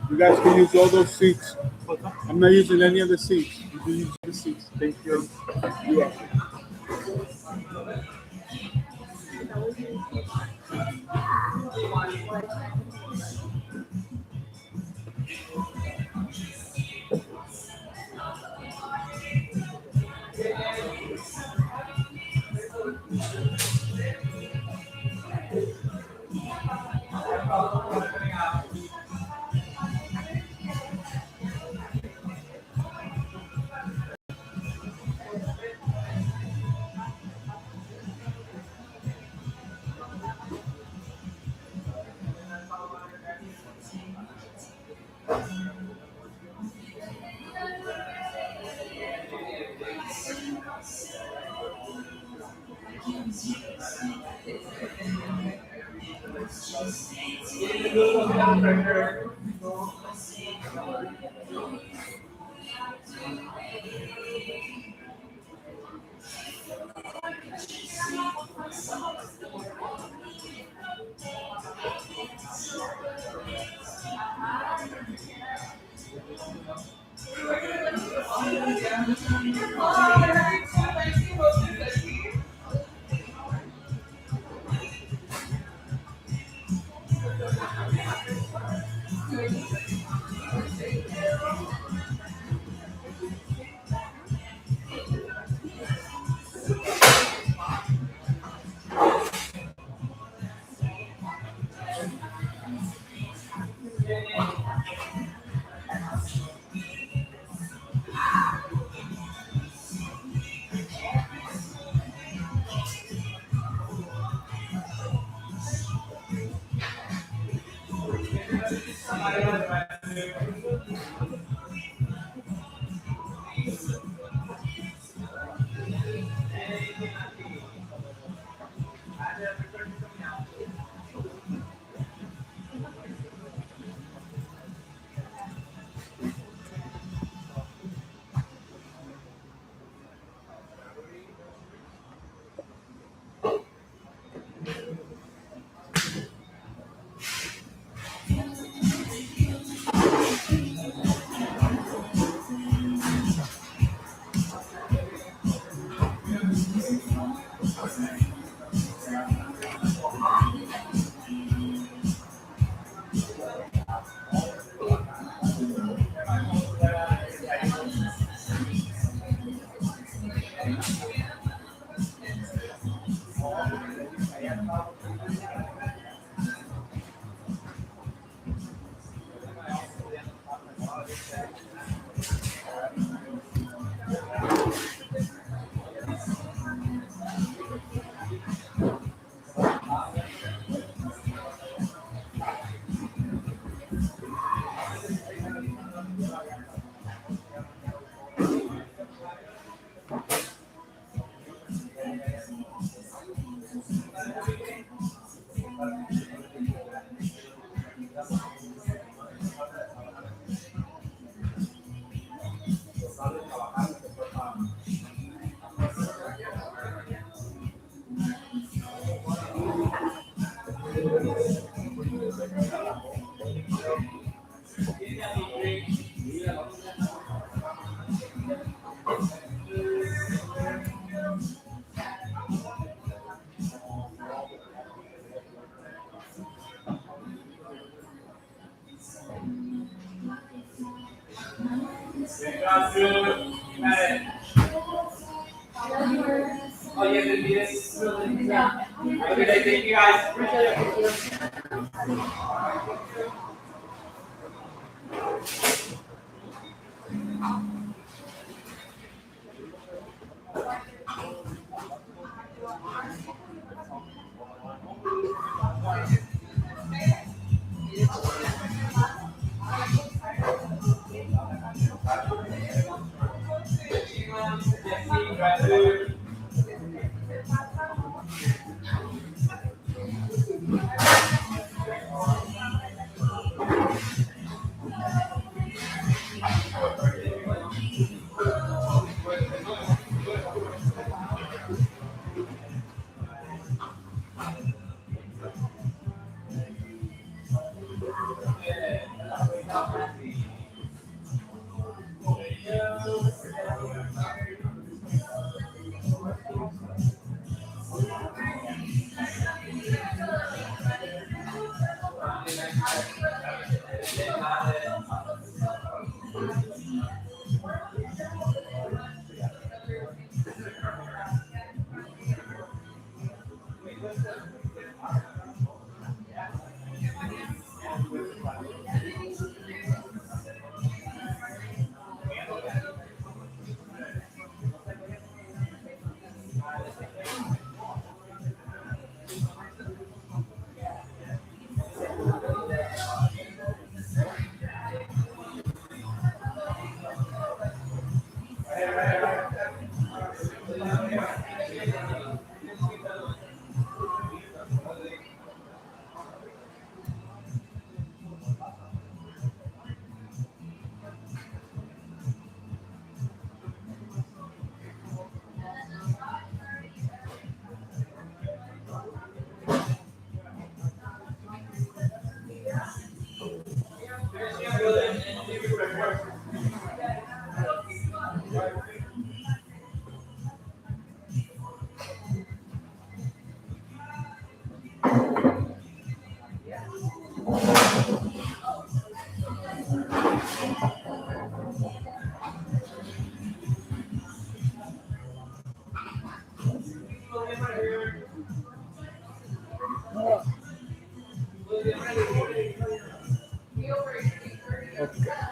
You guys can use all those seats. I'm not using any of the seats. You can use the seats. Thank you. Yes.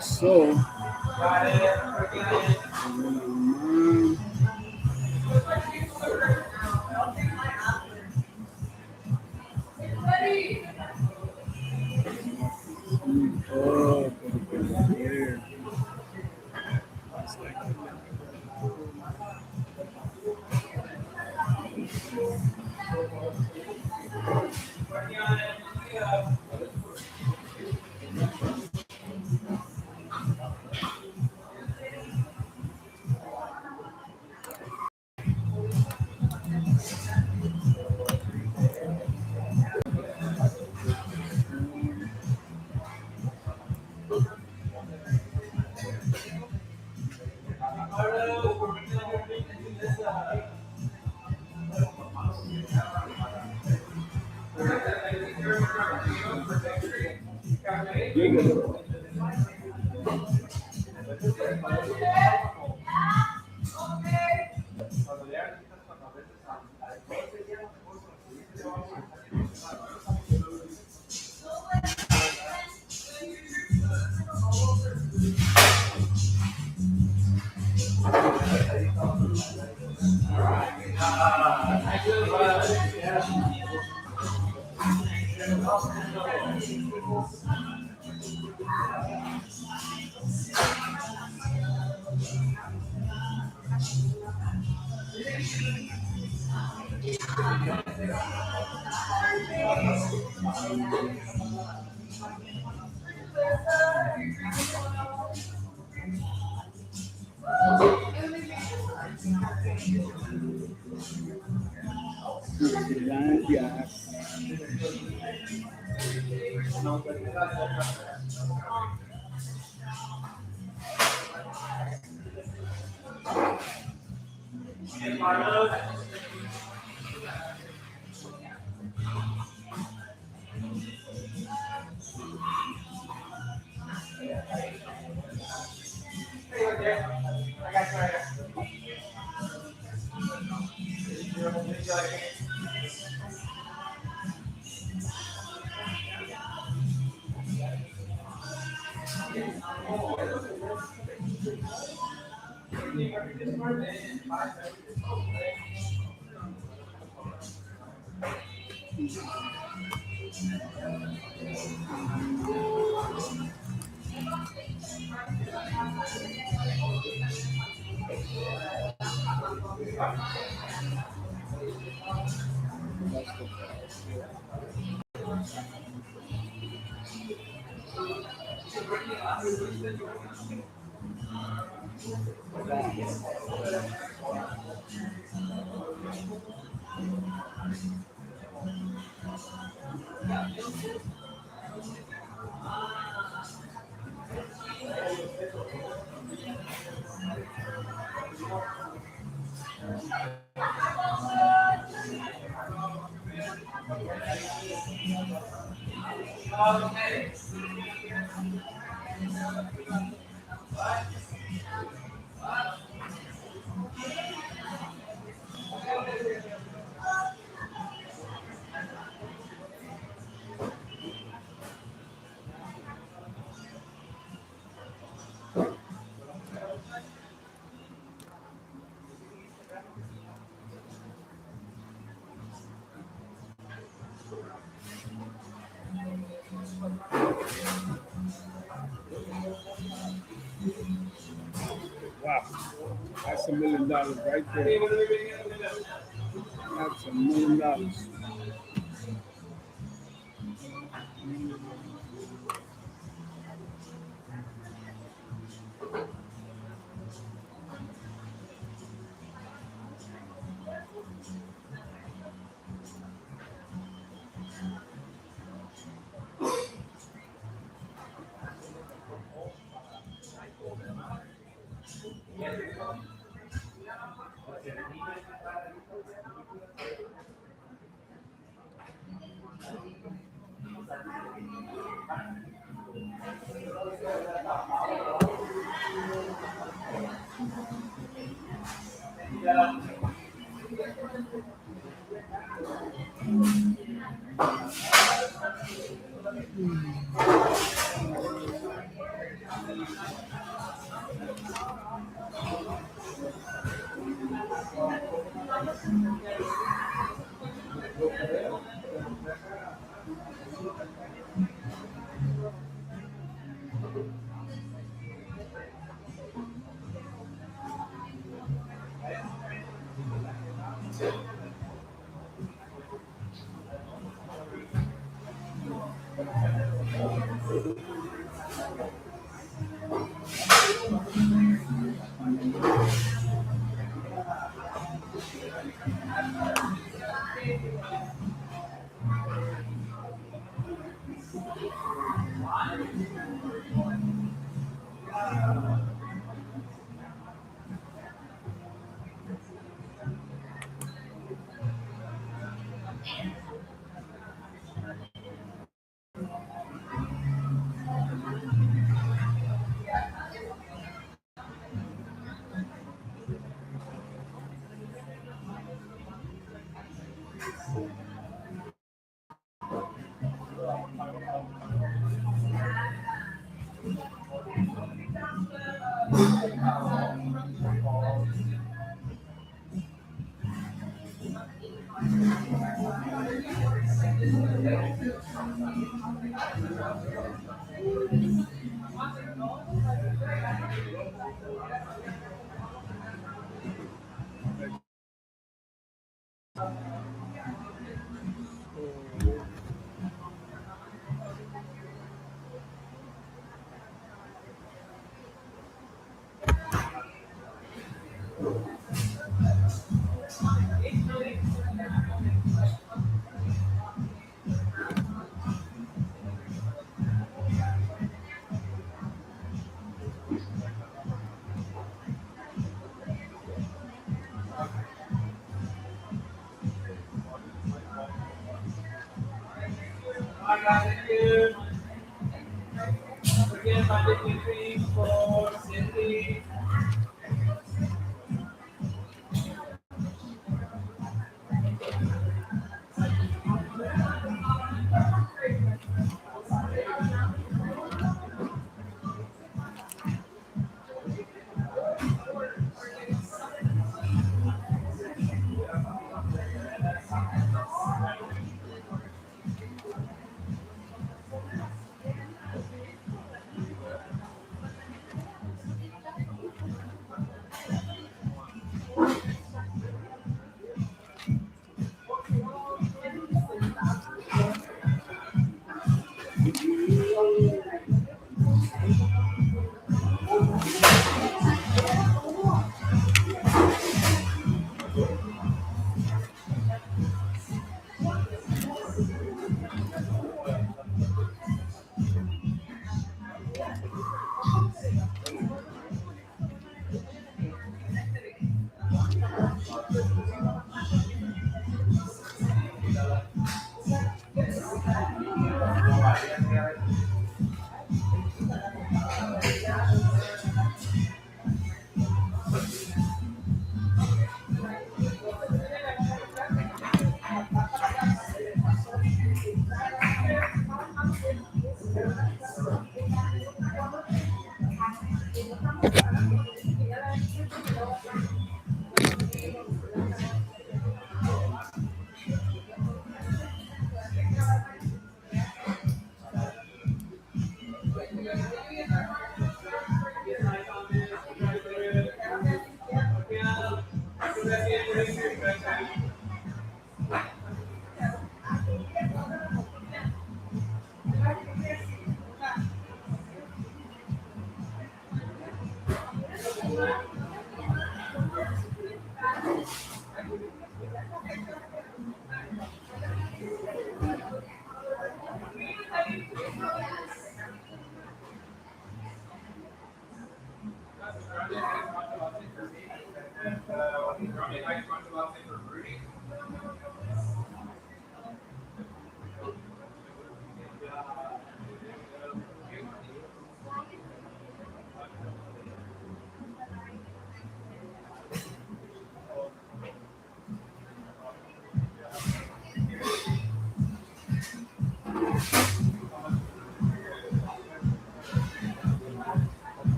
So, oh, here. Yeah. Wow. That's $1 million right there. That's $1 million.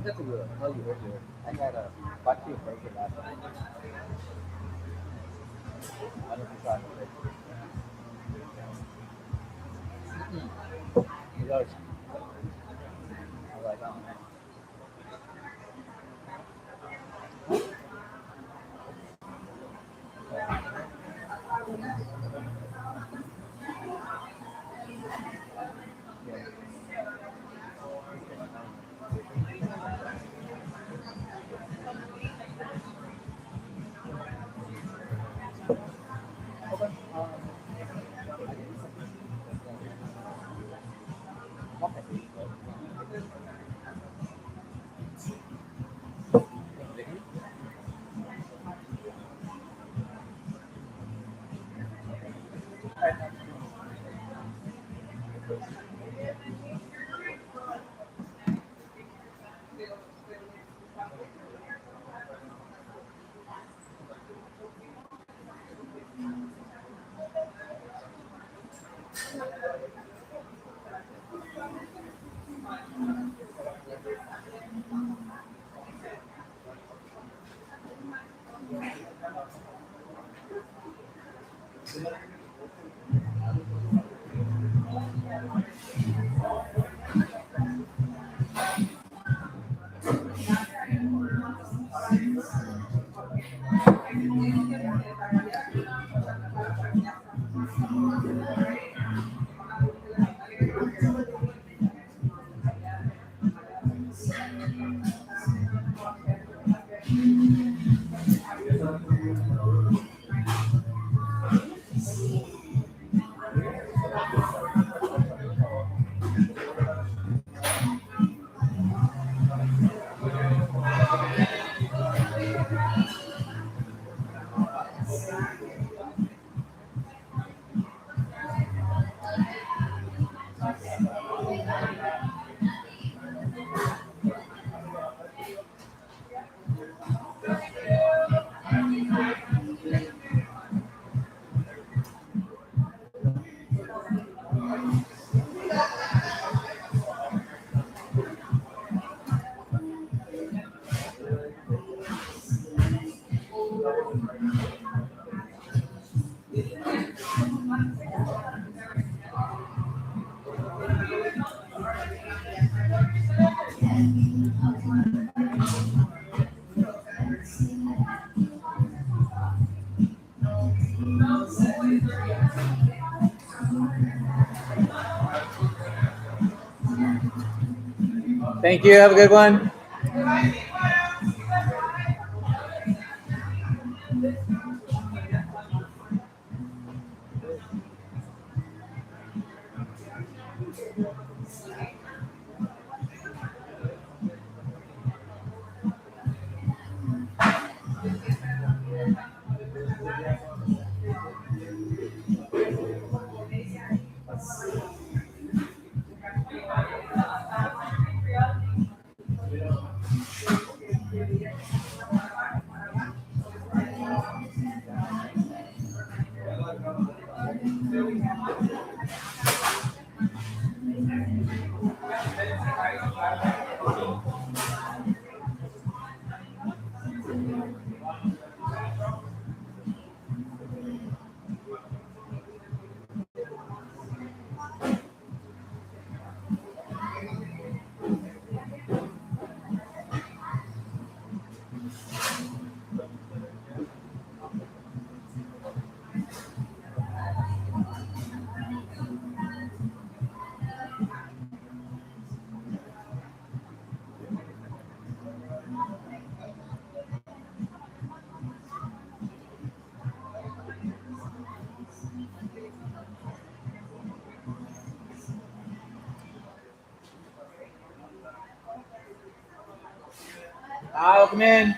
That's a good one. No, you heard it. I had a bunch of burger last night. I don't know if you tried it. It was, I was like, oh man. Yeah. Okay. I didn't know. Okay. Thank you. Have a good one. Welcome in.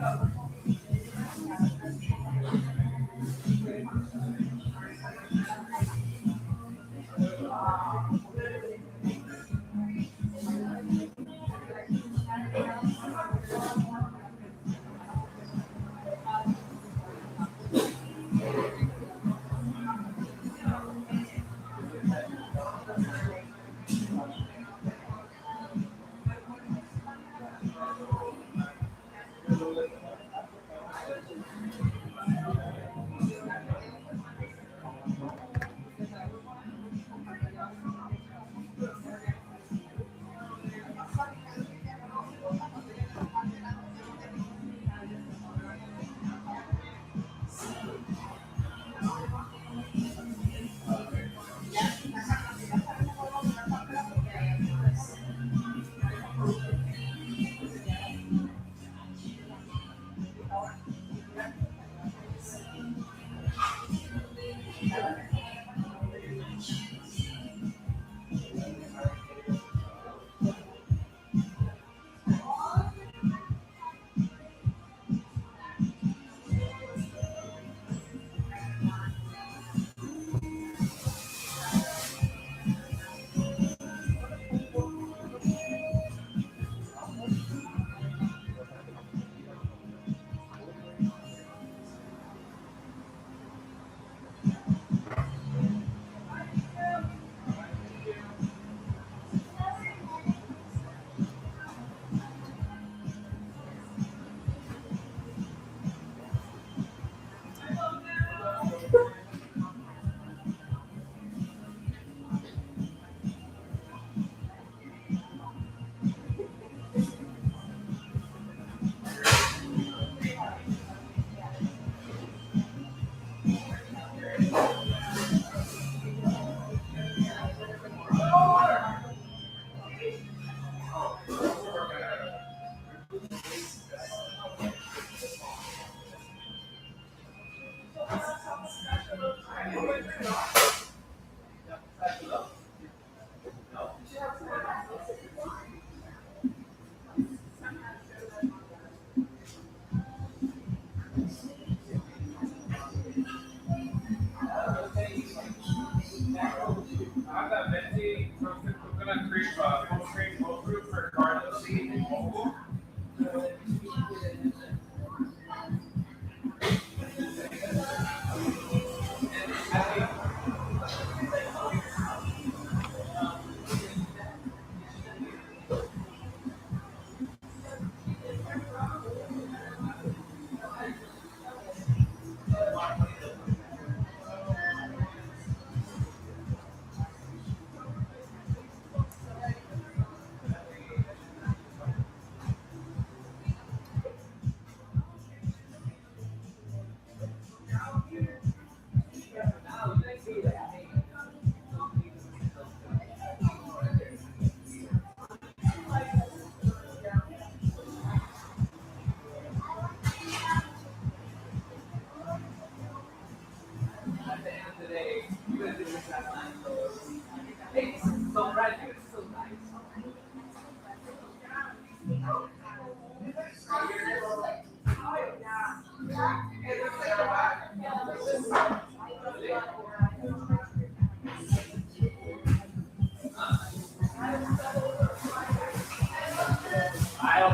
Hello.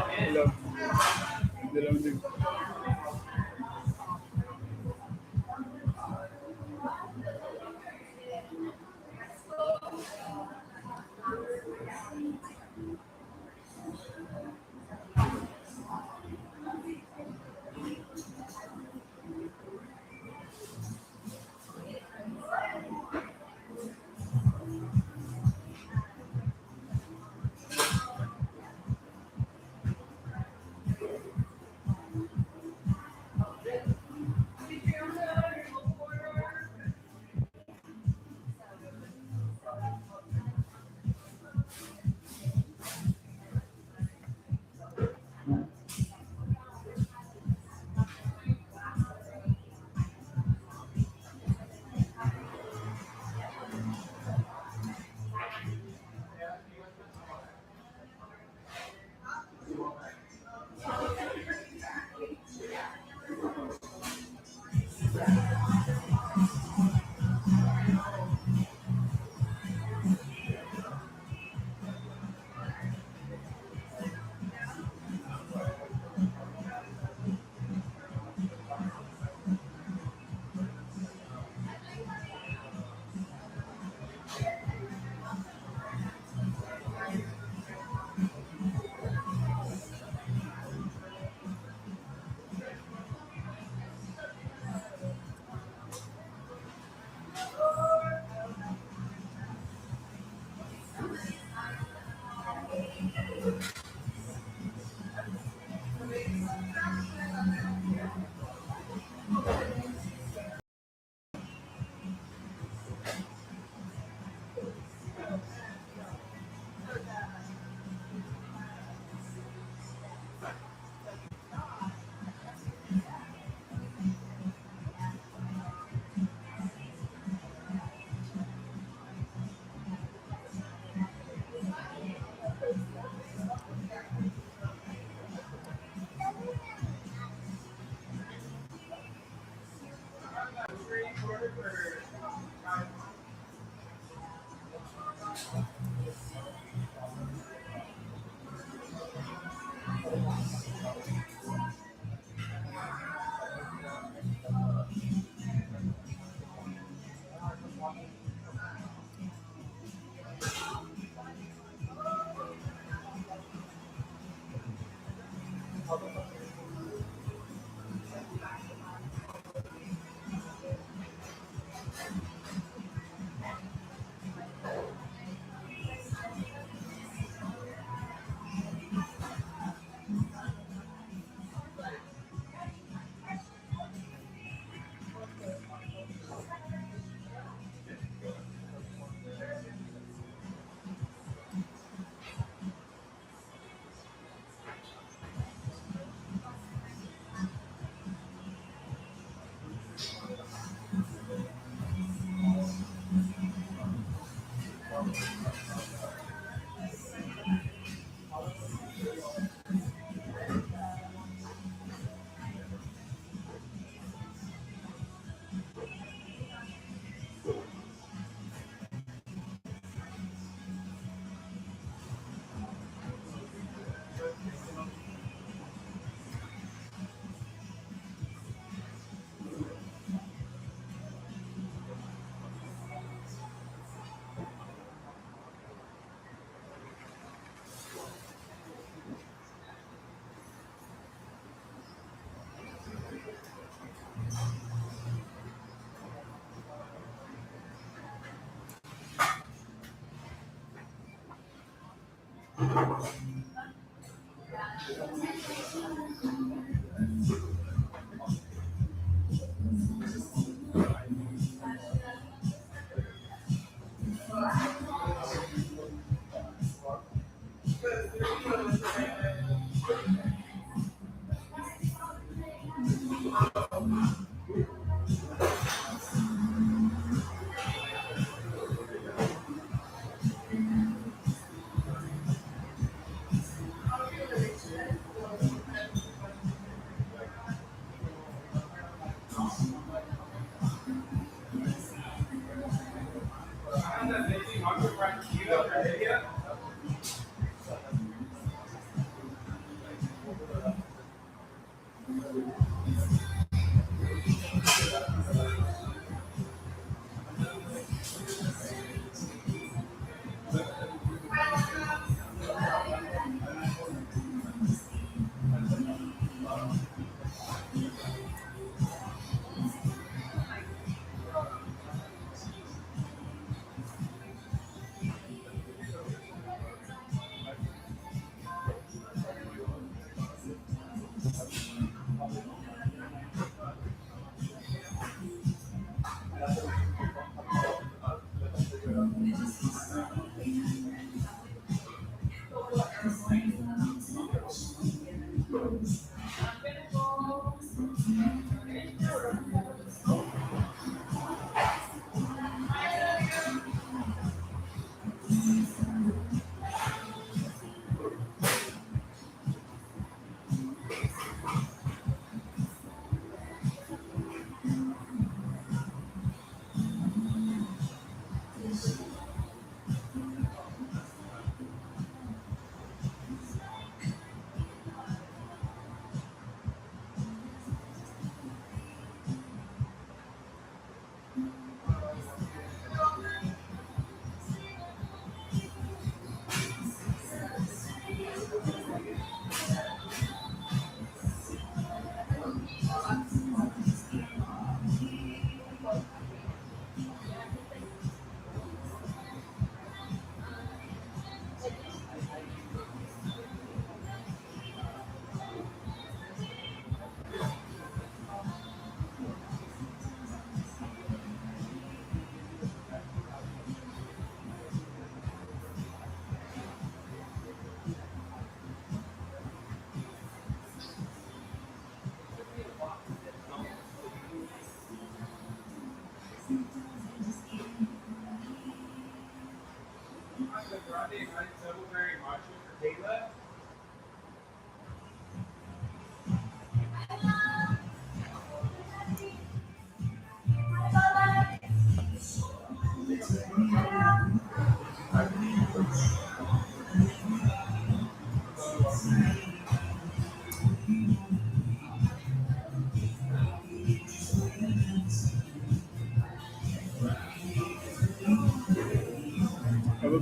Hello.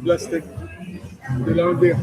plastic. Delante.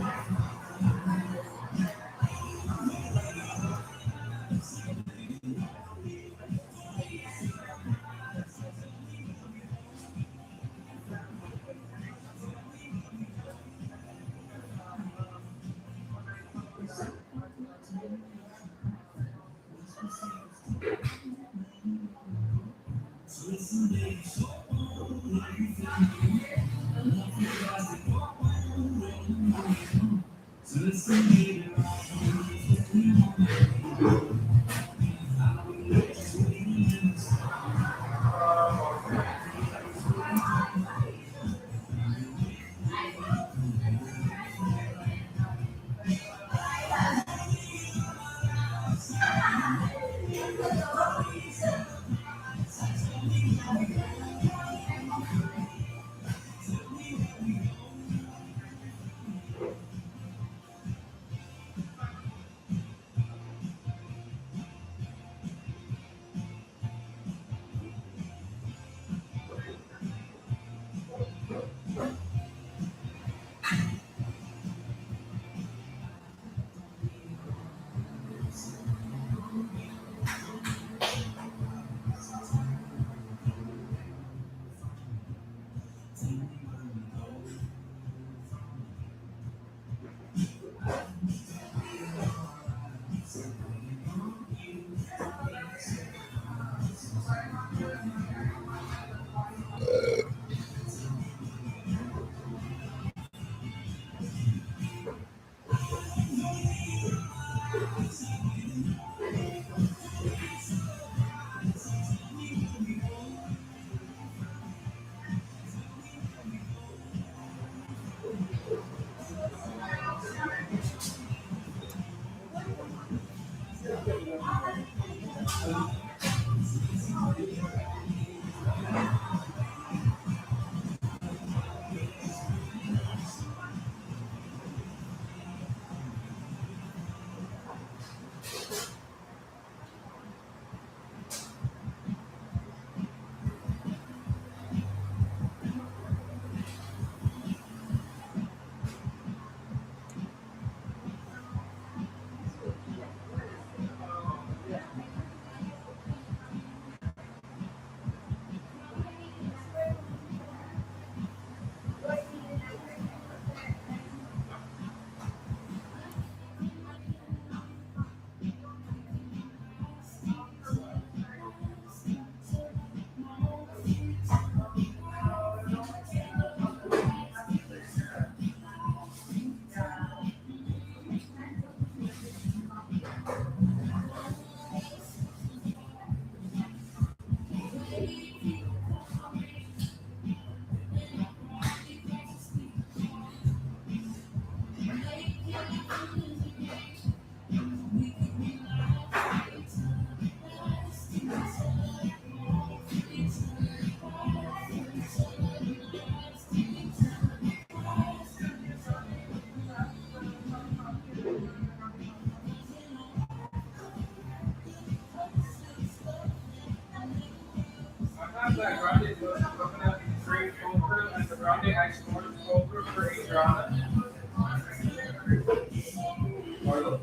I have that grande coconut cream cold brew and the grande ice orange cold brew for Adriana. Marlo?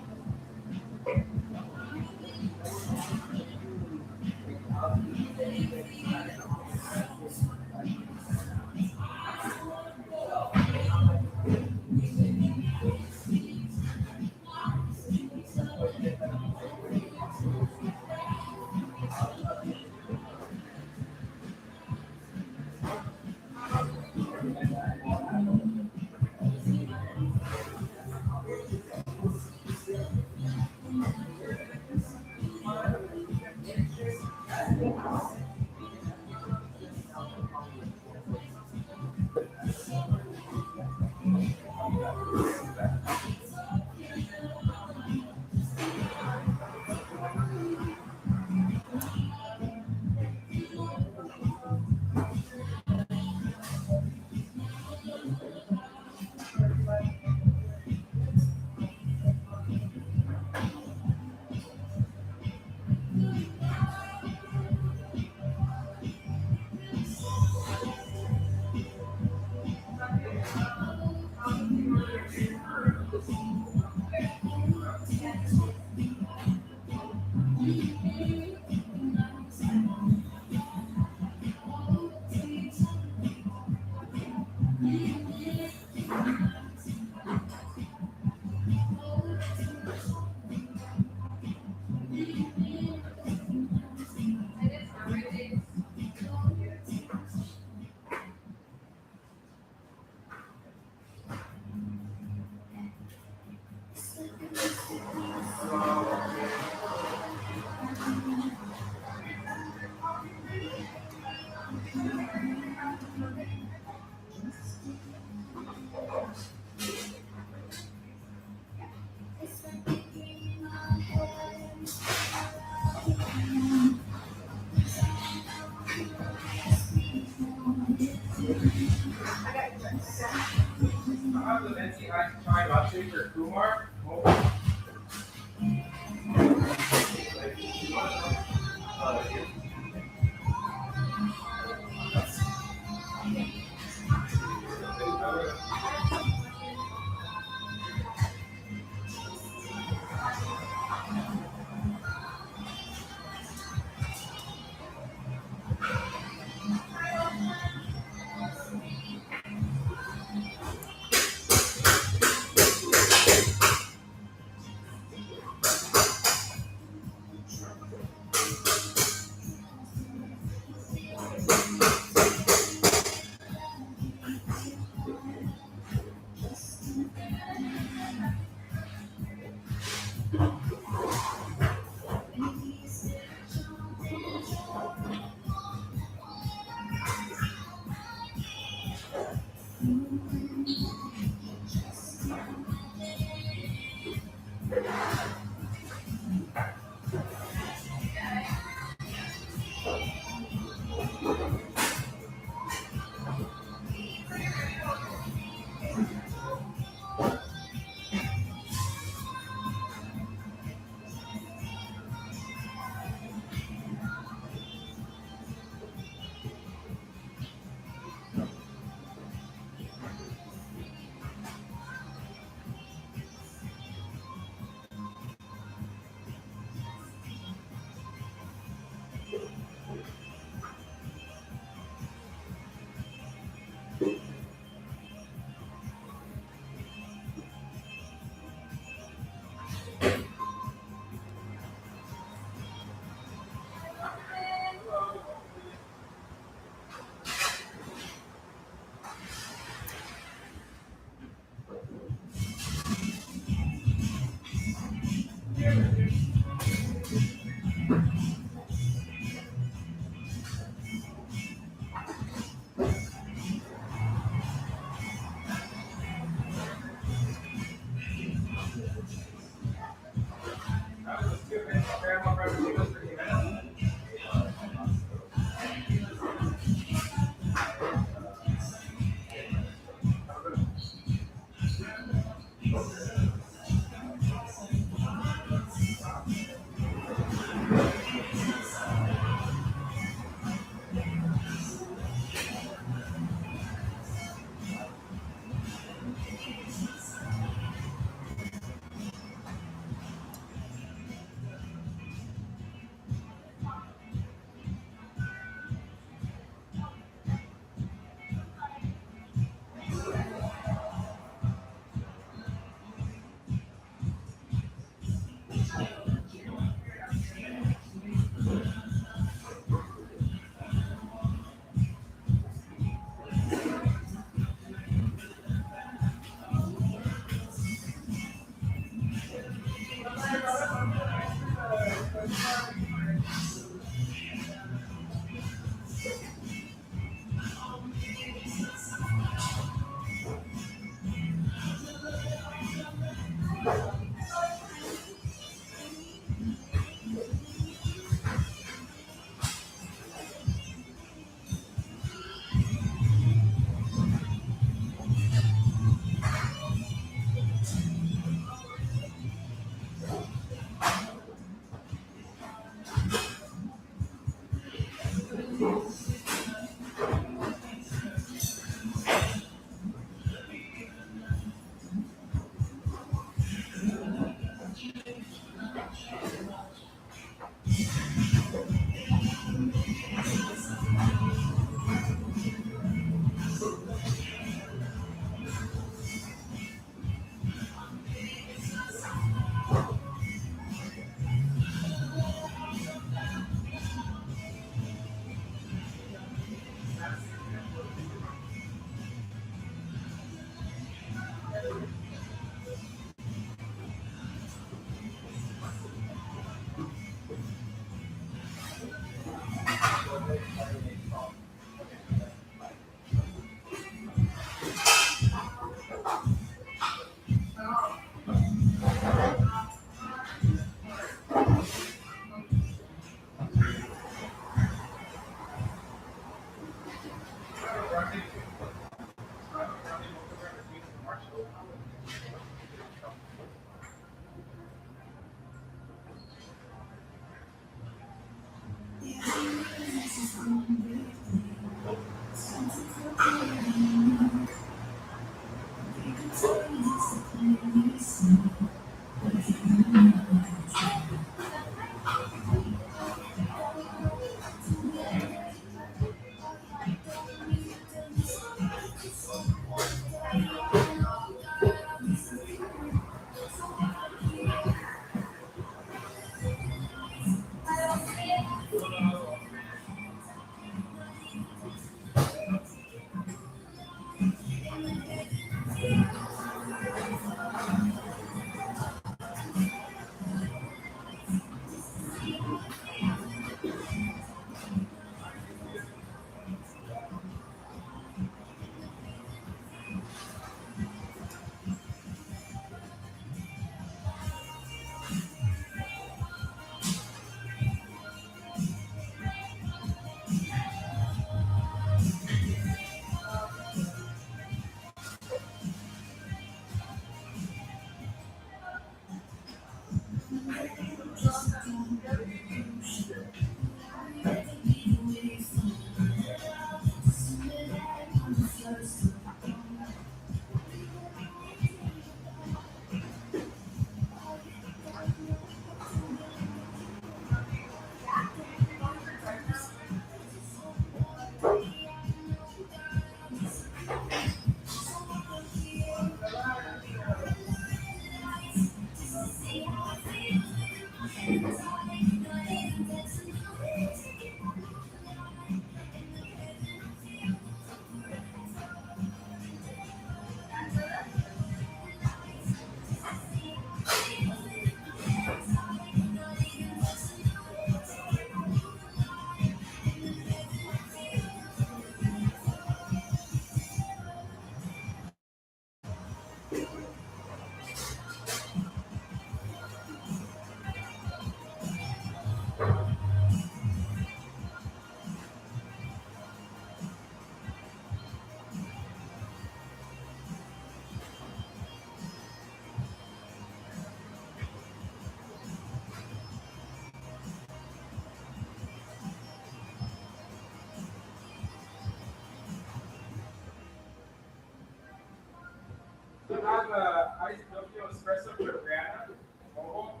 have iced Tokyo espresso for Brianna. Momo.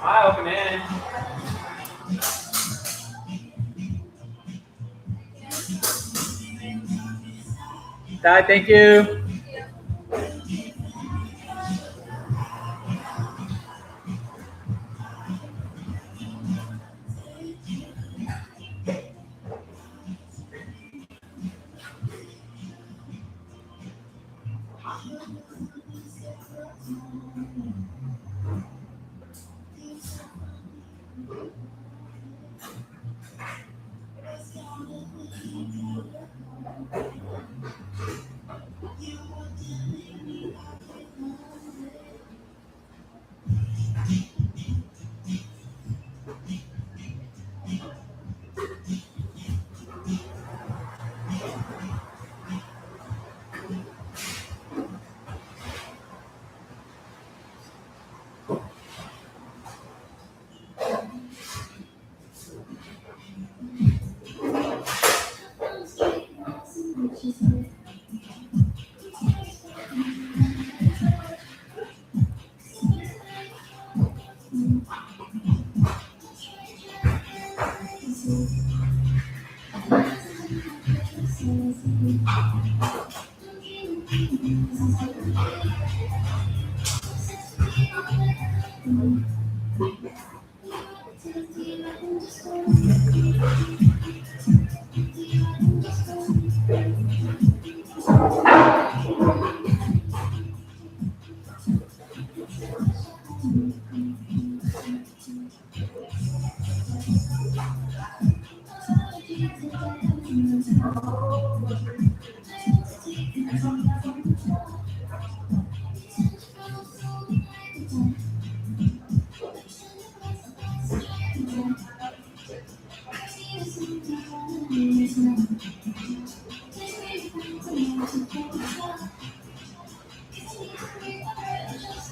Hi, open in. Dad, thank you.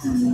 Love.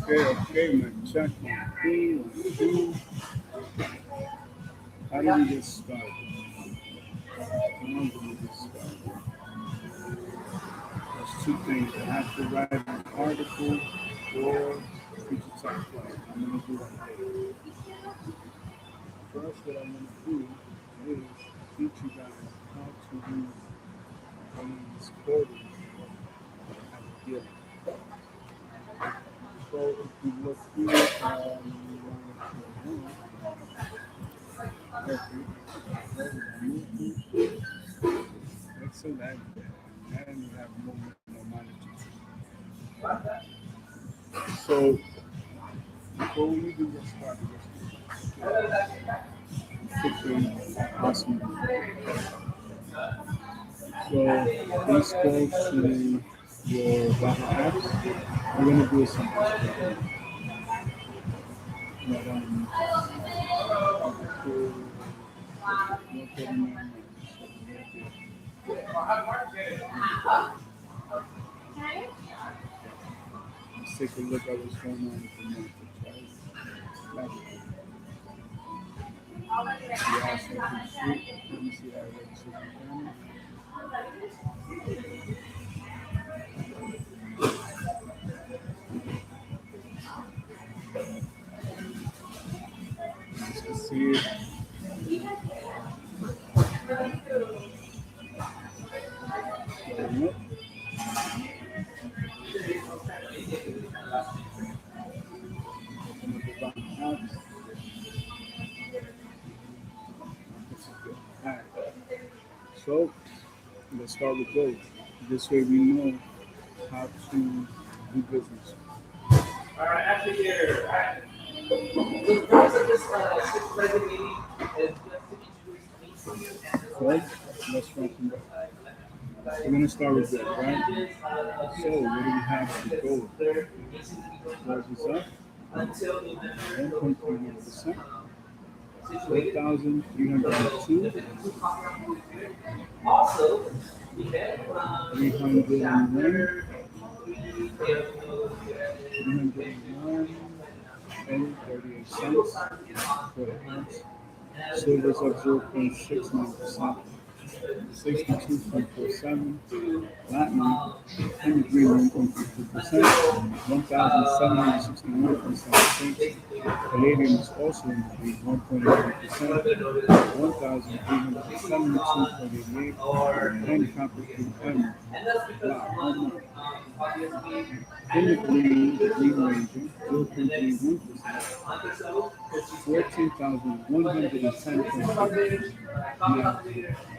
Okay, my check. How do we get started? How do we get started? There's two things. I have to write an article or feature text file. I'm going to do that. First, what I'm going to do is teach you guys how to use these portals at the beginning. So if you look here, let's say that, and you have more monitors. So before we even get started, awesome. So this goes to your Bottle apps. We're gonna do a simple step. But let's take a look at what's going on with the markets, right? Yeah, so let me see that register. here. Loading up. Open up the bottom apps. This is good. Alright. So let's start with those. This way we know how to do business. All right, after here, the purpose of this six-legged meeting is just to introduce me to you and this So let's run from that. We're gonna start with that, right? So what do we have to go? Close this up. until the 1.31%. 4,302. Also, we have 301. 301 and 38 cents for the ounce. Silver's up 0.69%. 62.47. Platinum in the green 1.52%. 1,761.76. Palladium is also in the green 1.88%. 1,372.88. And copper 3M. Wow, in the green region, 0.31%, 14,110. Now,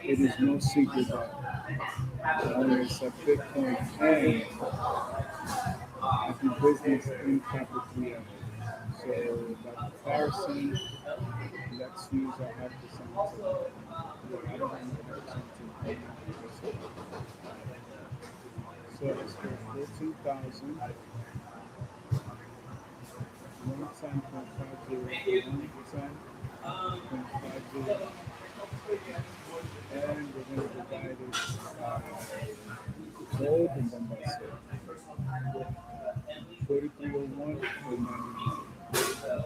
it is no secret that owners of Bitcoin and do business in Capital 3M. So, by comparison, let's use our half percent. I don't have so let's go 14,000. 110.50, and we're going to divide it by gold and then by silver. 4301.99.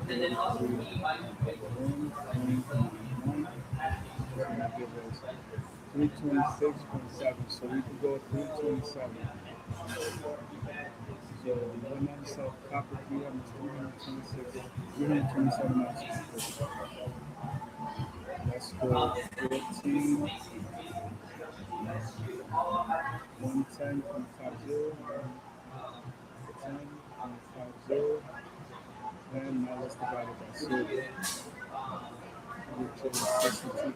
And then also 326.7, so we could go 327. So the one ounce of copper 3M is 327 ounces. Let's go 14, 110.50, 10.50, and now let's divide it by silver, which is 62.5.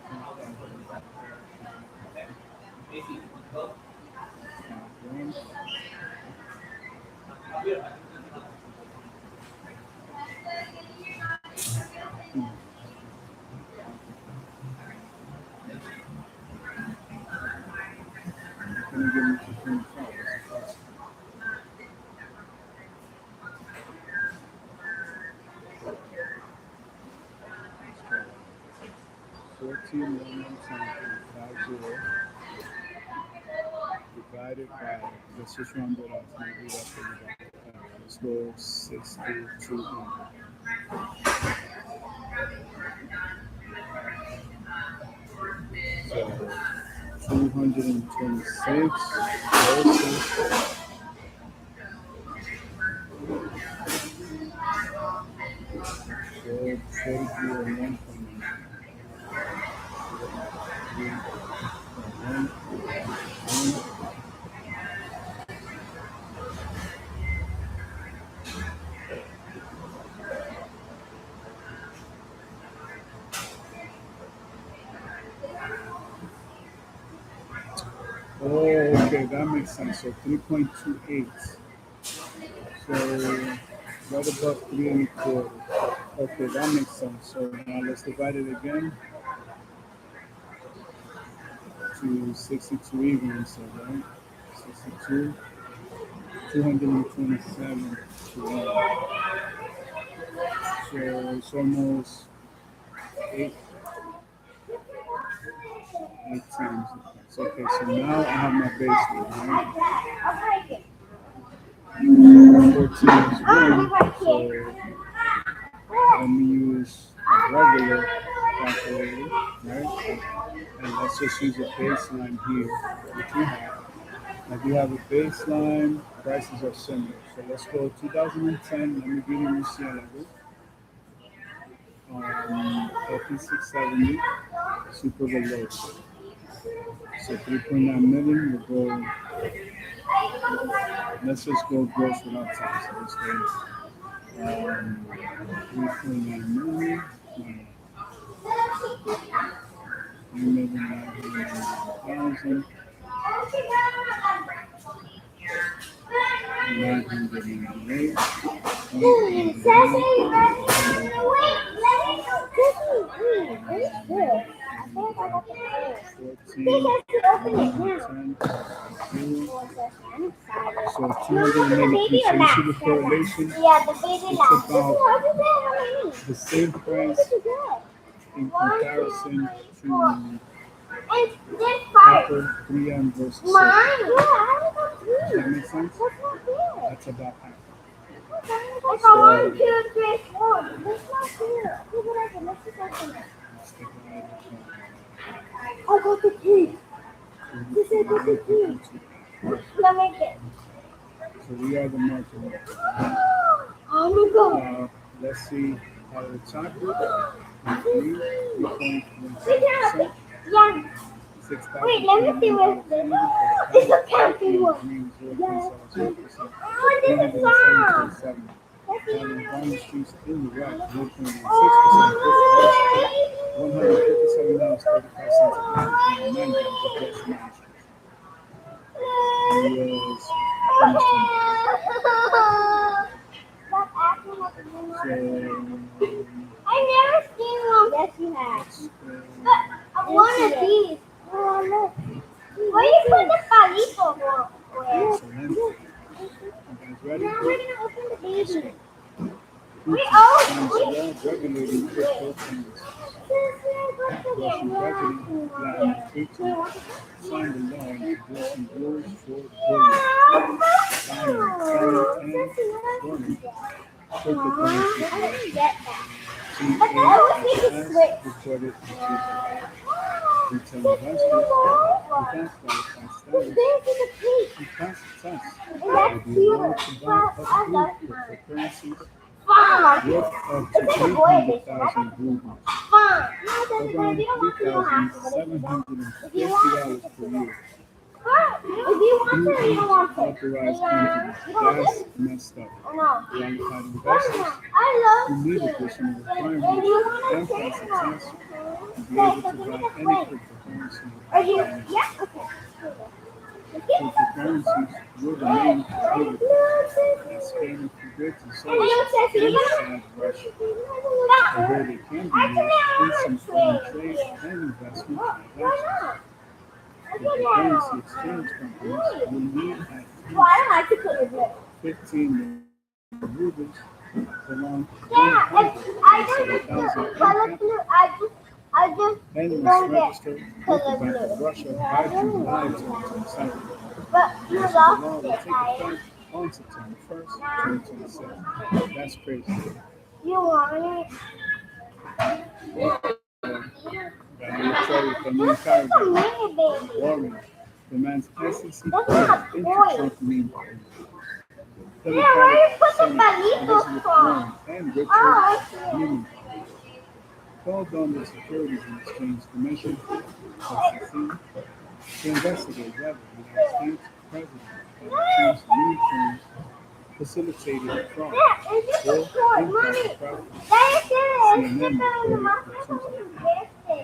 Can you give me 225? 14,110.50 divided by, let's just round it off, maybe that's what we got. Let's go 62. So 226 versus 4301. Oh, okay, that makes sense. So 3.28. So right above 3.25. Okay, that makes sense. So now let's divide it again to 62 even, so right? 62, 227 to 1. So it's almost 8 times. So, okay, so now I have my baseline, right? 14 is 1, so let me use a regular calculator, right? And let's just use a baseline here, which we have. Like we have a baseline, prices are similar. So let's go 2010, let me give you Murcielago. LP670 super low. So 3.9 million will go. Let's just go gross without tax. So let's go 3.9 million. 3,999,998. So 283. So you see the correlation? It's about the same price in comparison to copper 3M versus silver. Does that make sense? That's about half. Let's go 1, 2, 3, 4. Let's not do it. Let's Let's take a look. I'll go to 3. This is go to 3. Let me get. So we are the market. Oh my god. Let's see how the chocolate. Yeah. Wait, let me see what this is. It's a camping one. Yes. Oh, this is fun. Let's see. 157 I never seen one. Yes, you have. But I want of these. Oh, look. Where you put the palito for? You guys ready? Now we're gonna open the baby. We Regulating cryptocurrencies. Russian President Vladimir Putin signed a law introducing rules for bullion, buying, selling, and storing cryptocurrencies. I didn't get that. But I was thinking switch. reported retail investors with that This is a peach. who passed the test And will that's be cute. allowed to buy up But I to love mine. cryptocurrencies Fun. worth up to It's like a boy edition. 800,000 rubles, Fun. No, it doesn't. around You don't want to, you don't have to. But if you don't, $3,750 if you want per to. year. Fun. If you want to, you don't want to. Authorized Yeah. entities. You don't want That's to? messed up. Or no? Alongside investors I love who need you. additional And requirements you want and to take processes one. to be Okay, able so to give me buy the any plate. cryptocurrency. Are you? Yeah? Okay. Let's get this. Cryptocurrencies will remain prohibited as scamming for goods and And services you said you're inside Russia, although they can be used in some foreign trade and investment transactions. Cryptocurrency exchange companies will need at Well, I don't least like to put it there. 15 million rubles around Yeah, I don't know. Color blue. I just and don't must get register with the color Bank of blue. Russia by July 2027. But you This law lost will it, take right? effect on September 1st, 2027. That's crazy. You want it? I'm gonna tell you from the This entire is a mini baby. Warren demands SEC That's court not into boy. Trump meme. Yeah, where you put the Elizabeth palito Warren from? and Richard Oh, okay. Newman called on the Securities and Exchange Commission (SEC) to investigate whether the United States President Donald Trump's meme claims facilitated fraud Yeah, and this or is for improper money. practice. That is it. CNN It's the reported más on que Tuesday. este.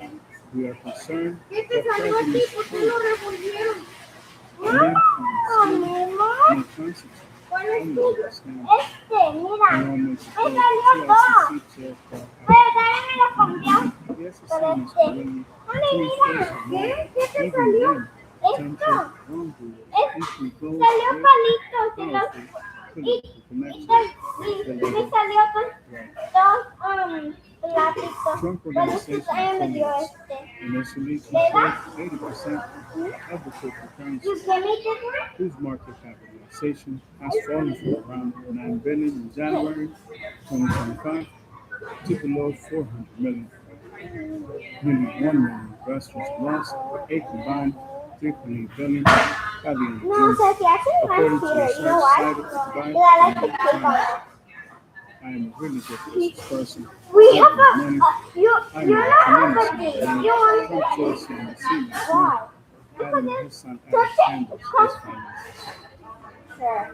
We are concerned ¿Qué that te salió a ti? President ¿Por qué lo Trump revolvieron? meme No, claims mi may amor. constitute ¿Cuál es criminal tuyo? scam. Mira. The law makes it Me clear salió to dos. SEC chair Paul Pero también me lo cambió. The SEC Pero must bring Mami, to mira. enforce the law, ¿Qué te even salió? when potential Esto. wrongdoers equally goes Salió with palitos y los... powerful Y, political y, connections. me salió dos platitos. Trump Pero Organization también me dio affiliates initially controlled 80% of the cryptocurrency, You give me this one? whose market capitalization has fallen from around $9 billion in January 2025 to below $400 million. Nearly 1 million investors lost a combined $3.8 billion by the end of No, June, Sophie, actually according mine's to here. research You know why? cited by Because I like the to New York click on Times. it. I am a really good business person. We Saving have money. you're I'm not a have tremendous a date. man. You want Come close and see me. why? Adam and his son Adam handles his finances. Sure.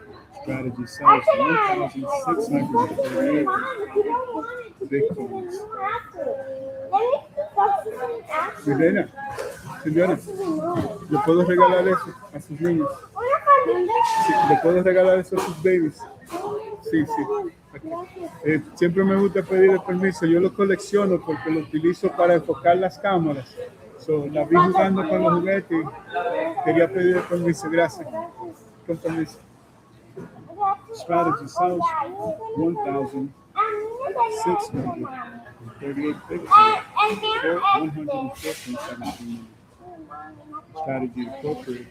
Strategy sells Actually, I 1,648 you don't want it to bitcoins. you have to. Let me talk to you after. Señora, señora, ¿le puedo regalar eso a sus niños? Sí, ¿le puedo regalar eso a sus babies? Sí, sí. Siempre me gusta pedir el permiso. Yo lo colecciono porque lo utilizo para enfocar las cámaras. So, la vi jugando con los juguetes. Quería pedir el permiso. Gracias. Con permiso. Strategy sells 1,638 bitcoins for 114.17 Strategy Incorporated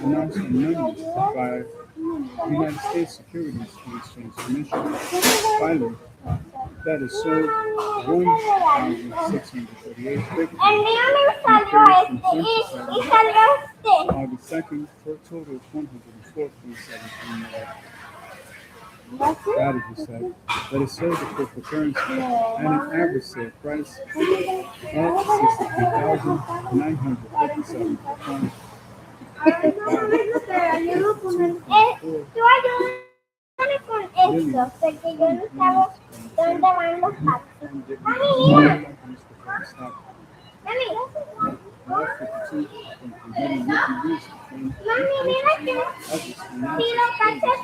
announced amendments by United States Securities and Exchange Commission filing that it sold 1,638 bitcoins August 2nd for a total of 104.17 million. Strategy said that it sold the cryptocurrency at an average sale price of $63,957 per coin. Con esto, porque yo no estaba dónde van los patos. Mami, mira. Mami, mira que si lo cachas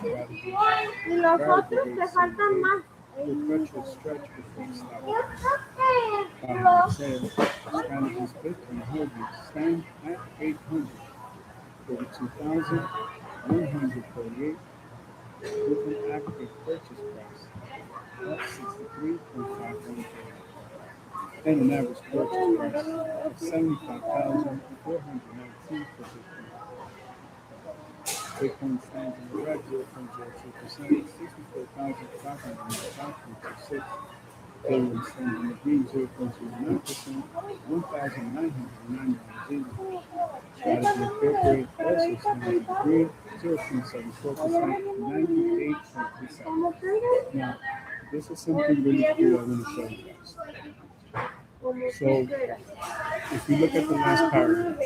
y los otros te faltan más. Perpetual stretch before Yo stock. creo que los Sales, Strategies Bitcoin holdings stand at 842,148 with an aggregate purchase price of 63.51 and an average purchase price of 75,419 per Bitcoin. Bitcoin stands in the red 0.02%, 64,595.26. Ethereum stands in the green 0.09%, 1,999. Strategy Incorporated also stands in the green 0.74%, 98.37. Now, this is something really cool I want to show you guys. So, if you look at the last paragraph,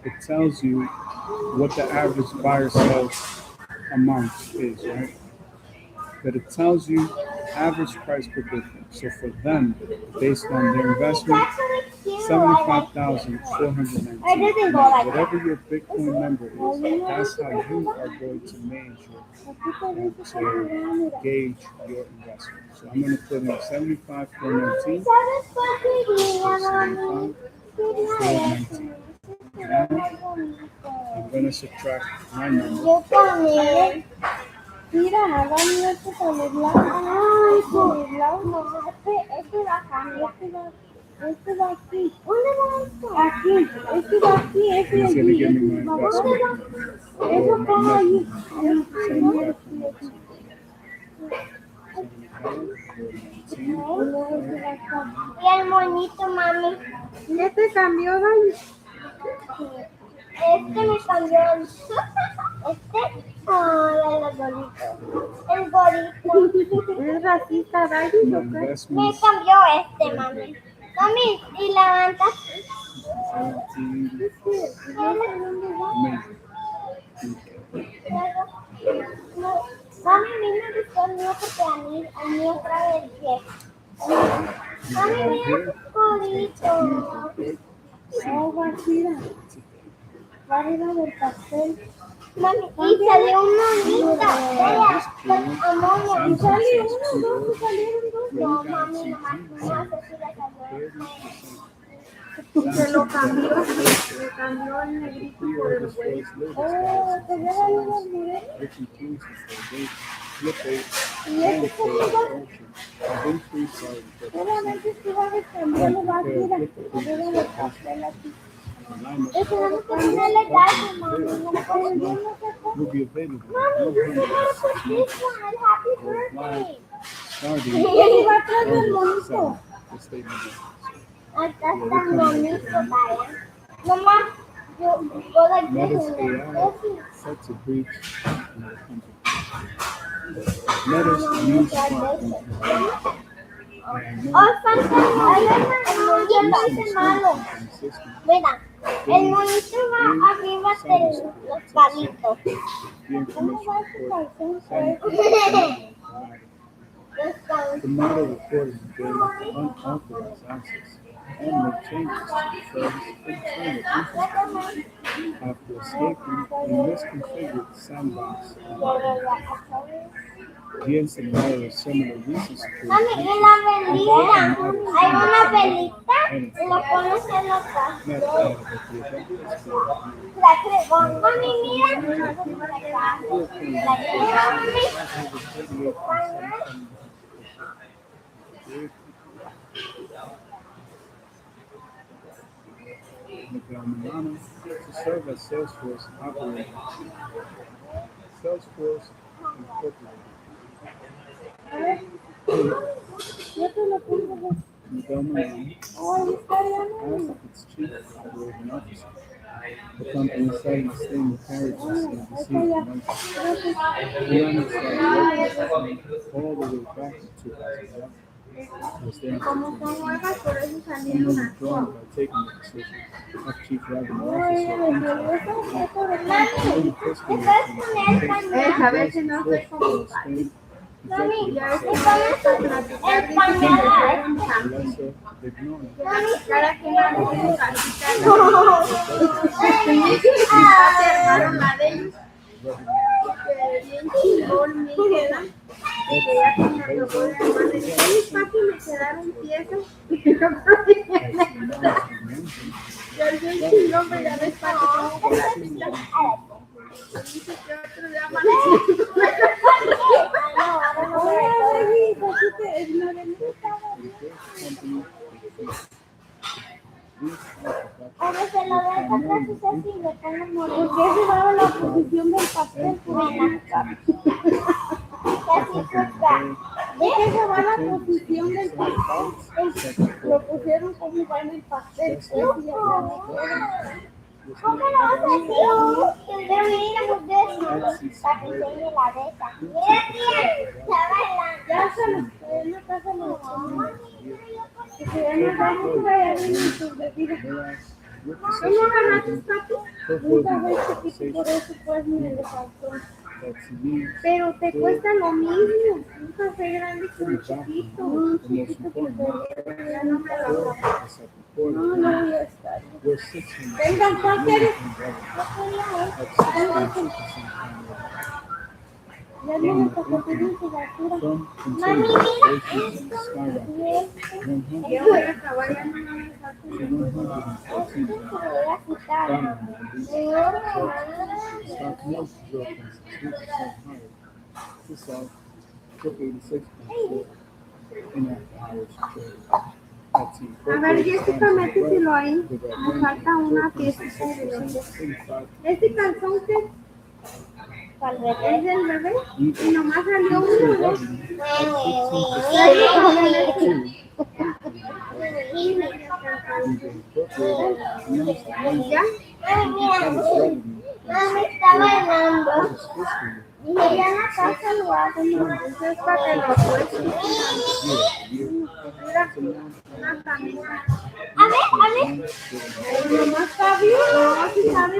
it tells you what the average buyer sell amount is, right? But it tells you average price per Bitcoin. So for them, based on their investment, 75,419. Whatever your Bitcoin number is, that's how you are going to measure and to gauge your investment. So I'm going to put in 75,419. 75,419. Now I'm going to subtract my number. yo también. Mira, hágame esto con el lado. Ay, con el lado no. Este va acá, este va aquí. ¿Dónde va esto? Aquí, este va aquí, este He's va going to give me aquí. my investment. Eso va ahí. 75,419. Y el monito, mami. ¿Ya te cambió, Dani? Este me cambió el... Este... Ay, el gorito. El gorito. ¿Es racista, Dani? My Me investments, cambió este, mami. Mami, y levanta así. 17. Amazing. No, mami, a mí me gustó el mío porque a mí otra vez bien. Mami, mira tu gorito. Oh, Guajira. Arriba del pastel. Mami, y salió un monito. Vea, amonia. Y salió uno, dos, salieron dos. No, mami, nomás una, se le salió. Se lo cambió, le cambió el negrito por el güey. Oh, te voy a dar unos morenos. Which includes the flip rate Y este and conmigo, have increased our solamente estuve cambiando Guajira. Arriba del pastel aquí. Eso no se tiene legal, mami. No puedo, yo no sé cómo. will be available. Mami, you gotta put this one. Happy birthday. Starting Y va atrás del monito. the statement. Acá está el monito, vaya. Mamá, yo puedo Metas aquí. AI set to breach in the country. Letters use sparkling. Oh, falta el yo lo hice malo. Mira, el monito va arriba de los palitos. The ¿Cómo va information ese report calzón? the model reported their unauthorized access and made changes to the service for the trainer after escaping a misconfigured sandbox. The incident mirrors similar recent security Mami, y la velita. Hay una velita y la pones en la casa. not added at the event display. La fregó. Mami, mira. Miguel Milano to serve as Salesforce operator. Salesforce Incorporated. Yo te lo pongo. Miguel Milano Ay, está bien. as its chief operating officer. The company citing a string of carriages and deceived Milano started all the way back to 2011. Was then Como son nuevas, por eso salieron someone aquí. withdrawn by taking the position of chief revenue Oye, officer. mami, In the fiscal year ¿te puedes poner pañal? A ver si no estoy como Spain, Mami, executive ¿te officer pones el pañal? Alessa Vignon Cada quien hace su casita. Cerraron la de ellos. Bien chingón, mi hija. Que ya se me tocó de hermana. Y dije, "Ay, papi, me quedaron piezas." Y yo, "Pero bien chingón, pero ya ves, papi, como que la cita." Y dice que otro día amaneció. Ahora se lo doy para atrás y así le pongo morir. Porque ese daba la posición del pastel. Casi toca. ¿Ves que se va la posición del pastel? Lo pusieron como va en el pastel. ¿Cómo lo vas a hacer? Pero mira, pues de eso. Para que enseñe la de esa. Mira, tía. Ya se lo en la casa de mi mamá. Que ya nos vamos por allá en sus bebidas. ¿Cómo ganaste, papi? Nunca ves chiquito, por eso pues ni le faltó. Pero te cuesta lo mismo. Un café grande que un chiquito. Un chiquito que te ya no me lo hago. No, no voy a estar. Vengan, ¿cuál quieres? Ya no me tocó pedir temperatura. Mami, mira esto. Yo voy a acabar, ya no me falta. Esto se lo voy a quitar. Stock milk drop is 2% higher. This off took 86.4 in after hours trade. A ver, Jessica, méteselo ahí. Me falta una piecita de los dos. ¿Este calzón qué? ¿Cuál ¿Es bebé? del bebé? Y nomás salió uno, ¿no? ¿Ya? Mami está bailando. Dije, ya en la casa lo hago. Eso es para que lo cueste. Mira, una camisa. A ver. Y nomás Fabio, no, si sabe.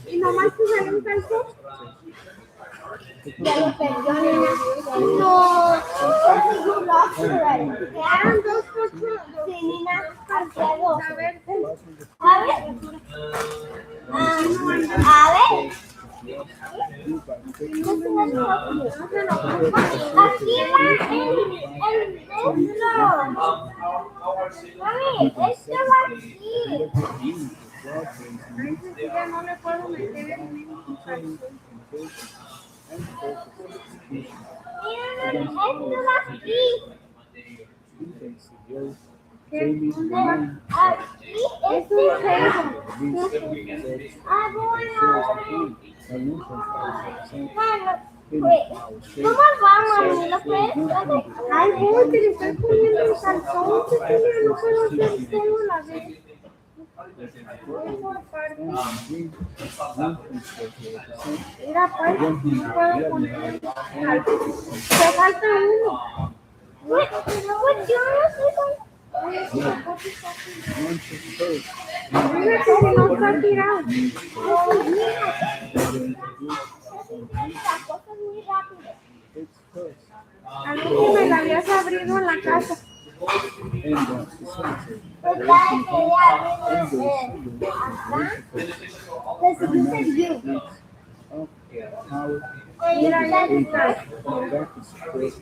Y nomás te sale un calzón. Ya lo perdió, nena. No, quedaron dos cosas. Sí, nena, hacia dos. A ver, A ver. A ver. No se lo ocupa. Aquí va el Mami, este va aquí. ahí sí ya no le puedo meter el mismo calzón. Mira, este va aquí. Jamie Ryan Aquí, este es Ah, bueno. ¿Cómo vamos? ¿Me lo puedes hacer? Ay, voy, te le estoy poniendo el calzón. Que ya no puedo hacer todo a la vez. green, 1.44%. Mira, pues, no puedo 111 poner High, te falta uno. Pues yo no sé cuál. 161st. Mira que si no está tirado. Las cosas muy rápido. It's first. A mí que me la habías abrido en la casa. And facility. Pues para que ella pues you said you. Of power Mira, ya agents está. that can support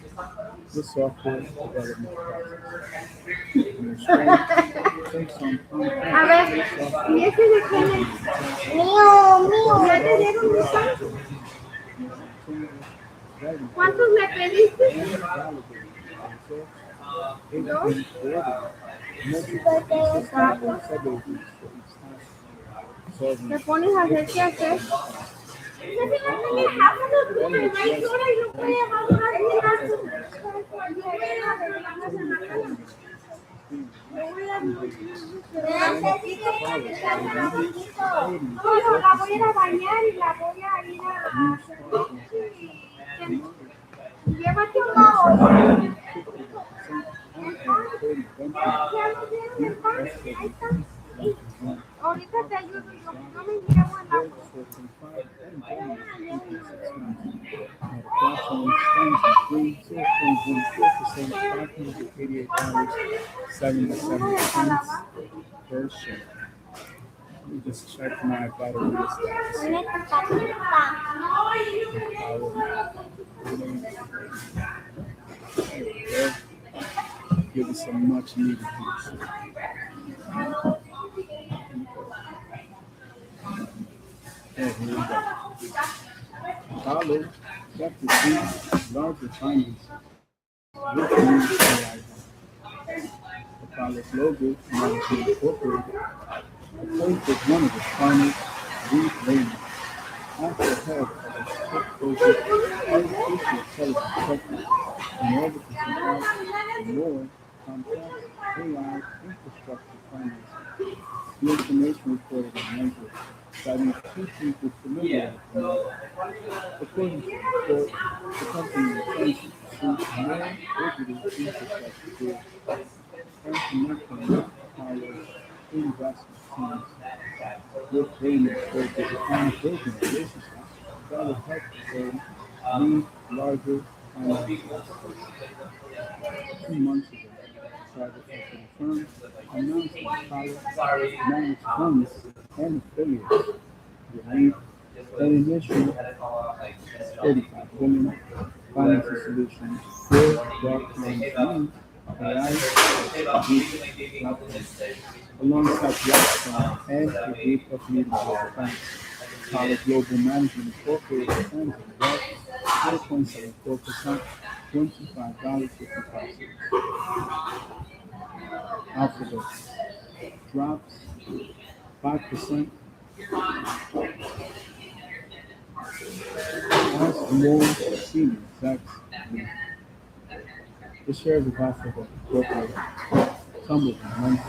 the software development process. And the strength takes on A ver, ¿y ese de quién es? Mío. ¿Ya te dieron mi pan? ¿Cuántos me pediste? ¿Dos? Te pones a hacer qué hacer. Yo te voy a dejar unos días, no hay hora y no puede dejar unas días. Yo voy a arreglarlas en la casa. Yo voy a necesito calentarme la bonito. No, la voy a ir a bañar y la voy a ir a hacer. Llévate una olla. Ya nos dieron el pan. Ahí está. Ahorita te ayudo yo. No me llevo en la per share. Let me just check my battery status. There we go. Give us some much needed juice. And here we go. Follow chapter 3, larger findings with new AI. Apollo's logo, Management Incorporated, replaced as one of the finest Reed Raymond. After head of a strict focus on artificial intelligence sector in order to support a more complex AI infrastructure financing. The information reported in language citing two people familiar with the according to the report, the company intends to pursue more digital infrastructure deals and connecting with Apollo's investment teams with Raymond focus on building relationships that will help them lead larger financial 2 months ago. Private equity firm announced that Apollo managed funds and affiliates will lead an initial $35 billion financing solutions for blockchain needs AI alongside Blackstone and a group of leading global banks. Apollo Global Management Incorporated plans to invest 4.74%, $25.55. Alphabet drops 5% as more senior execs leave. The shares of Alphabet Incorporated tumbled in Monday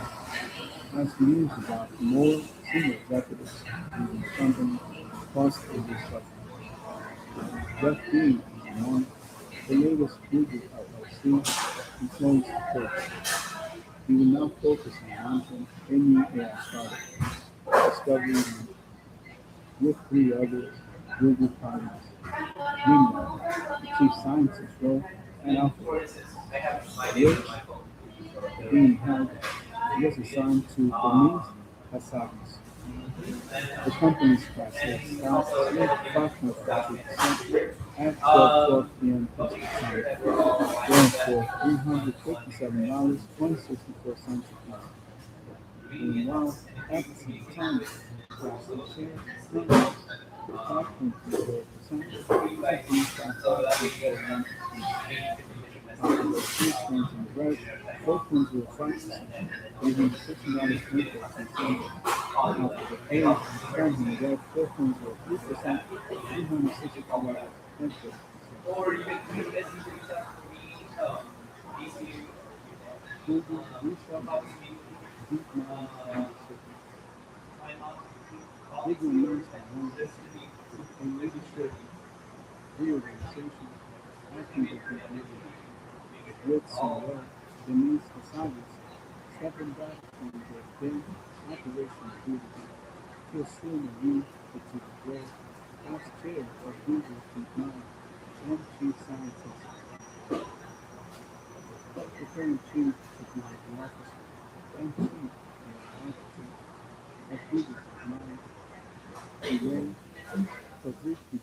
as news about more senior executives leaving the company caused a restructuring. Jeff Dean is among the latest Google LLC employees reports. He will now focus on launching a new AI startup, Discovery with 3 other Google colleagues. Meanwhile, the chief scientist role at Alphabet, which being held was assigned to Denise Hassabis. The company's price stock slipped 5.42% at 12 p.m. Pacific time, going for $357.64 apiece. Meanwhile, at the same time, the price of shares increased 5.34% to $355.41. After the two trends in the red, both ones were 5%, leaving $60.24. After the A trends in the red, both ones were 3%, $365.24. Google research, DeepMind, and Pacific. Google announced on Wednesday a leadership reorganization acting with the with CEO Denise Hasanis stepping back from the then operation due to assume a new strategic role as chair of Google's Deep and chief scientist, the current chief technology officer and chief architect of Google's Mind, Elaine Fabricki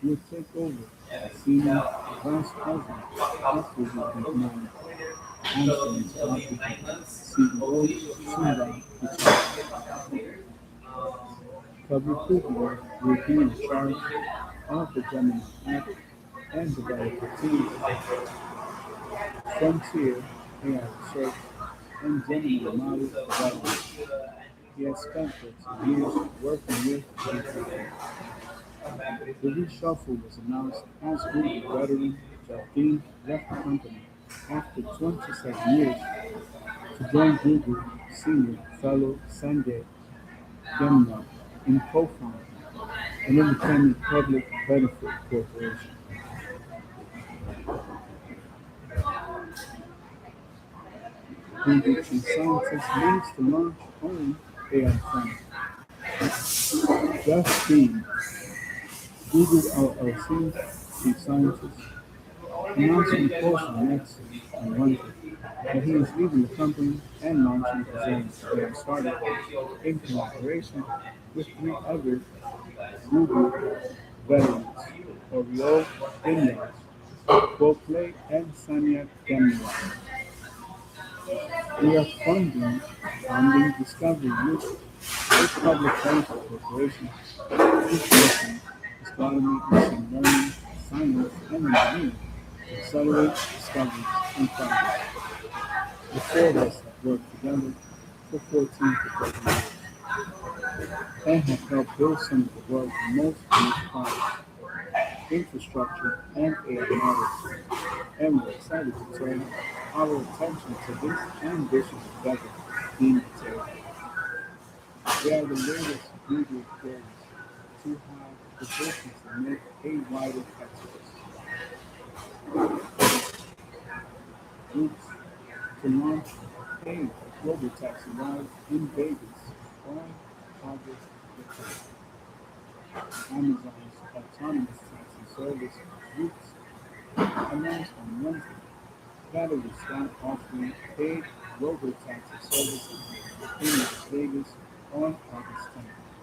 will take over as senior vice president of Google's Deep Anthony's office, CEO Sundar Pichai. Fabricki will be in charge of the Gemini app and developer teams, Frontier AI Research, and Gemini model development. He has spent 13 years working with GPU. The reshuffle was announced as Google veteran Jardine left the company after 27 years to join Google senior fellow Sanjay Gemini in co-founding an independent public benefit corporation. Google chief scientist leads to launch own AI firm. Jeff Dean, Google LLC chief scientist, announced in a post on X on Wednesday that he is leaving the company and launching his own AI startup in collaboration with three other Google veterans, Oriol Inyas, Goplay, and Sanya Gemini. We are funding Discovery Youth, a public benefit corporation, information, astronomy, machine learning, science, and engineering to accelerate discoveries and progress. The four of us have worked together for 14 to 30 years and have helped build some of the world's most unique products, infrastructure, and AI models. And we're excited to turn our attention to this ambitious endeavor in detail. We are the latest Google employees to have the business to make a wider exodus. Groups to launch a global taxi ride in Vegas on August the 10th. Amazon's autonomous taxi service Groups announced on Wednesday that it would start offering paid robo-taxi services in Las Vegas on August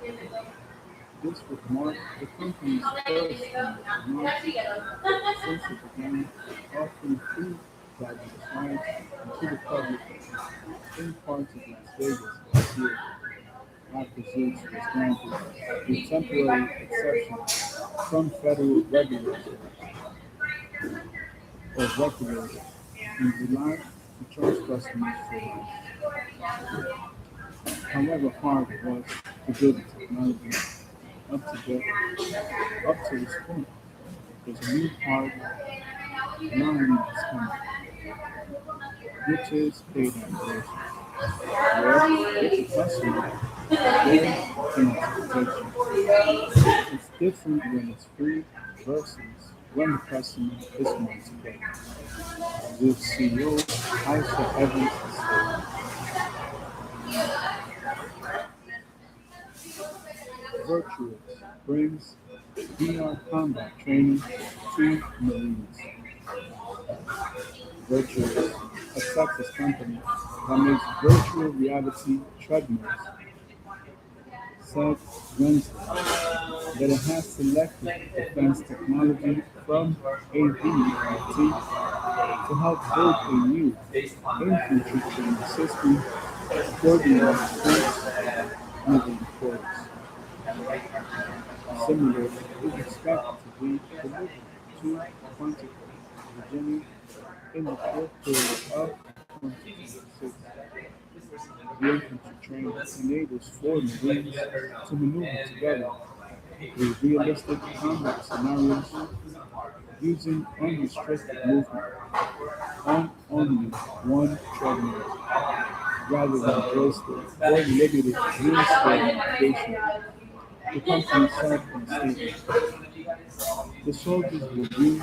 10th. This would mark the company's first launch since it began offering free driving rides to the public in parts of Las Vegas last year after Zoox was granted a temporary exception from federal regulators in July to charge customers for rides. However hard it was to build the technology up to this point, there's a new hard line that's coming, which is paid operations, where if the customer there's an expectation. It's different when it's free versus when the customer is willing to pay. With CEO Aisha Evans said, Virtuous brings VR combat training to Marines. Virtuous, a Texas company that makes virtual reality treadmills, said Wednesday that it has selected defense technology from AVRT to help build a new infantry training system for the United States moving forward. The simulator is expected to be delivered to Quantico, Virginia in the fourth quarter of 2026. The infantry training enables four Marines to maneuver together with realistic combat scenarios using unrestricted movement on only one treadmill. rather than wasted or limited real estate occupation. The company said in a statement. The soldiers will use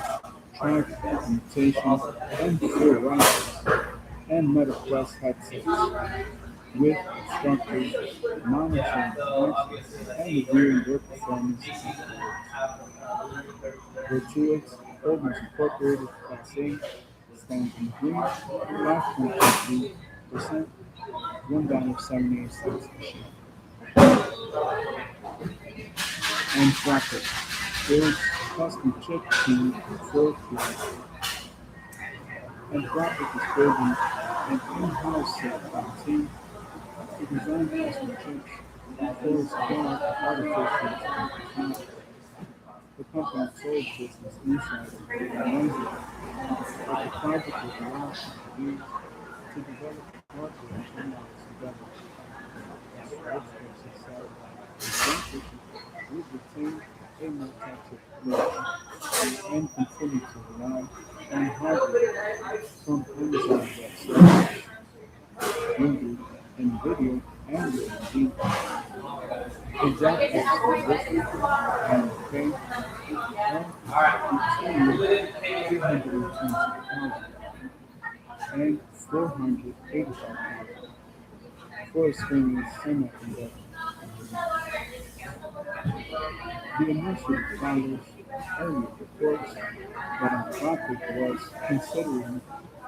track imitations and full rifles and Meta Quest headsets with instructors monitoring actions and reviewing their performance afterwards. Virtuix Holdings Incorporated Class A stands in green, 5.23%, $1.78 per share. Anthropic builds custom chip team for Flight. Anthropic is building an in-house silicon team to design custom chips for its cloud artificial intelligence models. The company told Business Insider on Wednesday that the project will allow engineers to develop hardware and models together. As spokesperson said, the venture would retain a multi-chip approach and continue to rely on hardware from Amazon Web Services, Google, NVIDIA, and AMD. The job is listed and pay between 326,000 and 485,000 for Australian semiconductor. The initial follows earlier reports that Anthropic was considering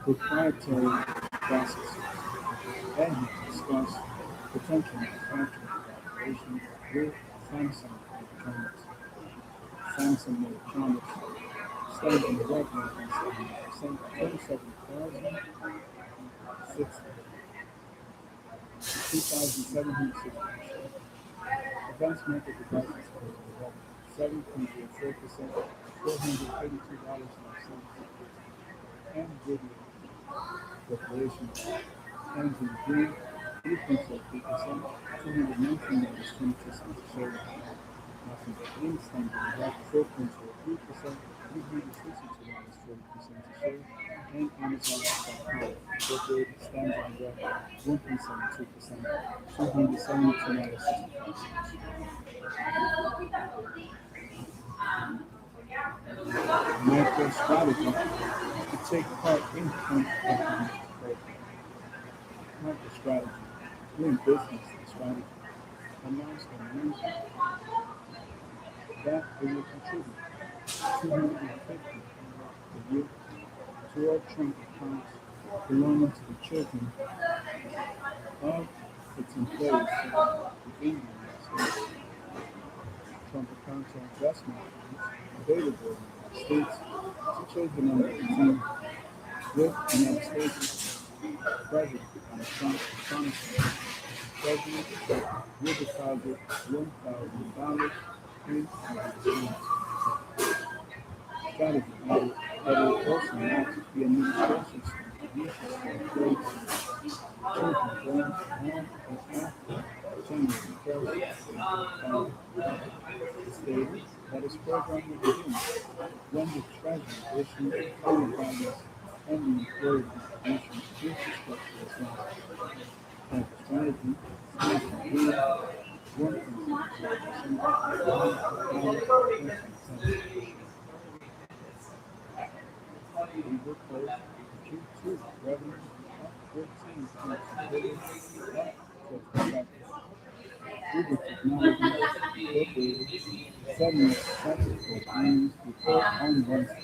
proprietary processors and discussed potential manufacturing collaboration with Samsung Electronics. Samsung Electronics stands in revenue of 2,760. Advanced market devices closed with 7.04%, $482.07, and Video Corporation stands in green, 3.43%, $219.22 a share. Nothing but Inc. stands in red, 4.43%, $362.40 a share, and Amazon.com Incorporated stands in red, 1.72%, $272.65. MicroStrategy to take part in Trump campaign program. MicroStrategy, doing business and strategy, announced on Wednesday that it will contribute $250 a year to all Trump accounts belonging to the children of its employees within the United States. Trump accounts are investment funds available in the United States to children under 18, with the United States President Donald Trump promising President will deposit $1,000 in his strategy added that it will also match the administration's contributions to employees children born on or after January 1st, it stated that its program will begin when the Treasury issues final guidance on the employer contribution infrastructure as well. That strategy stands to be 1.0%. We will close Q2 revenue up 14.2 billion, up 12%. Google Technology Incorporated said in its second earnings report on Wednesday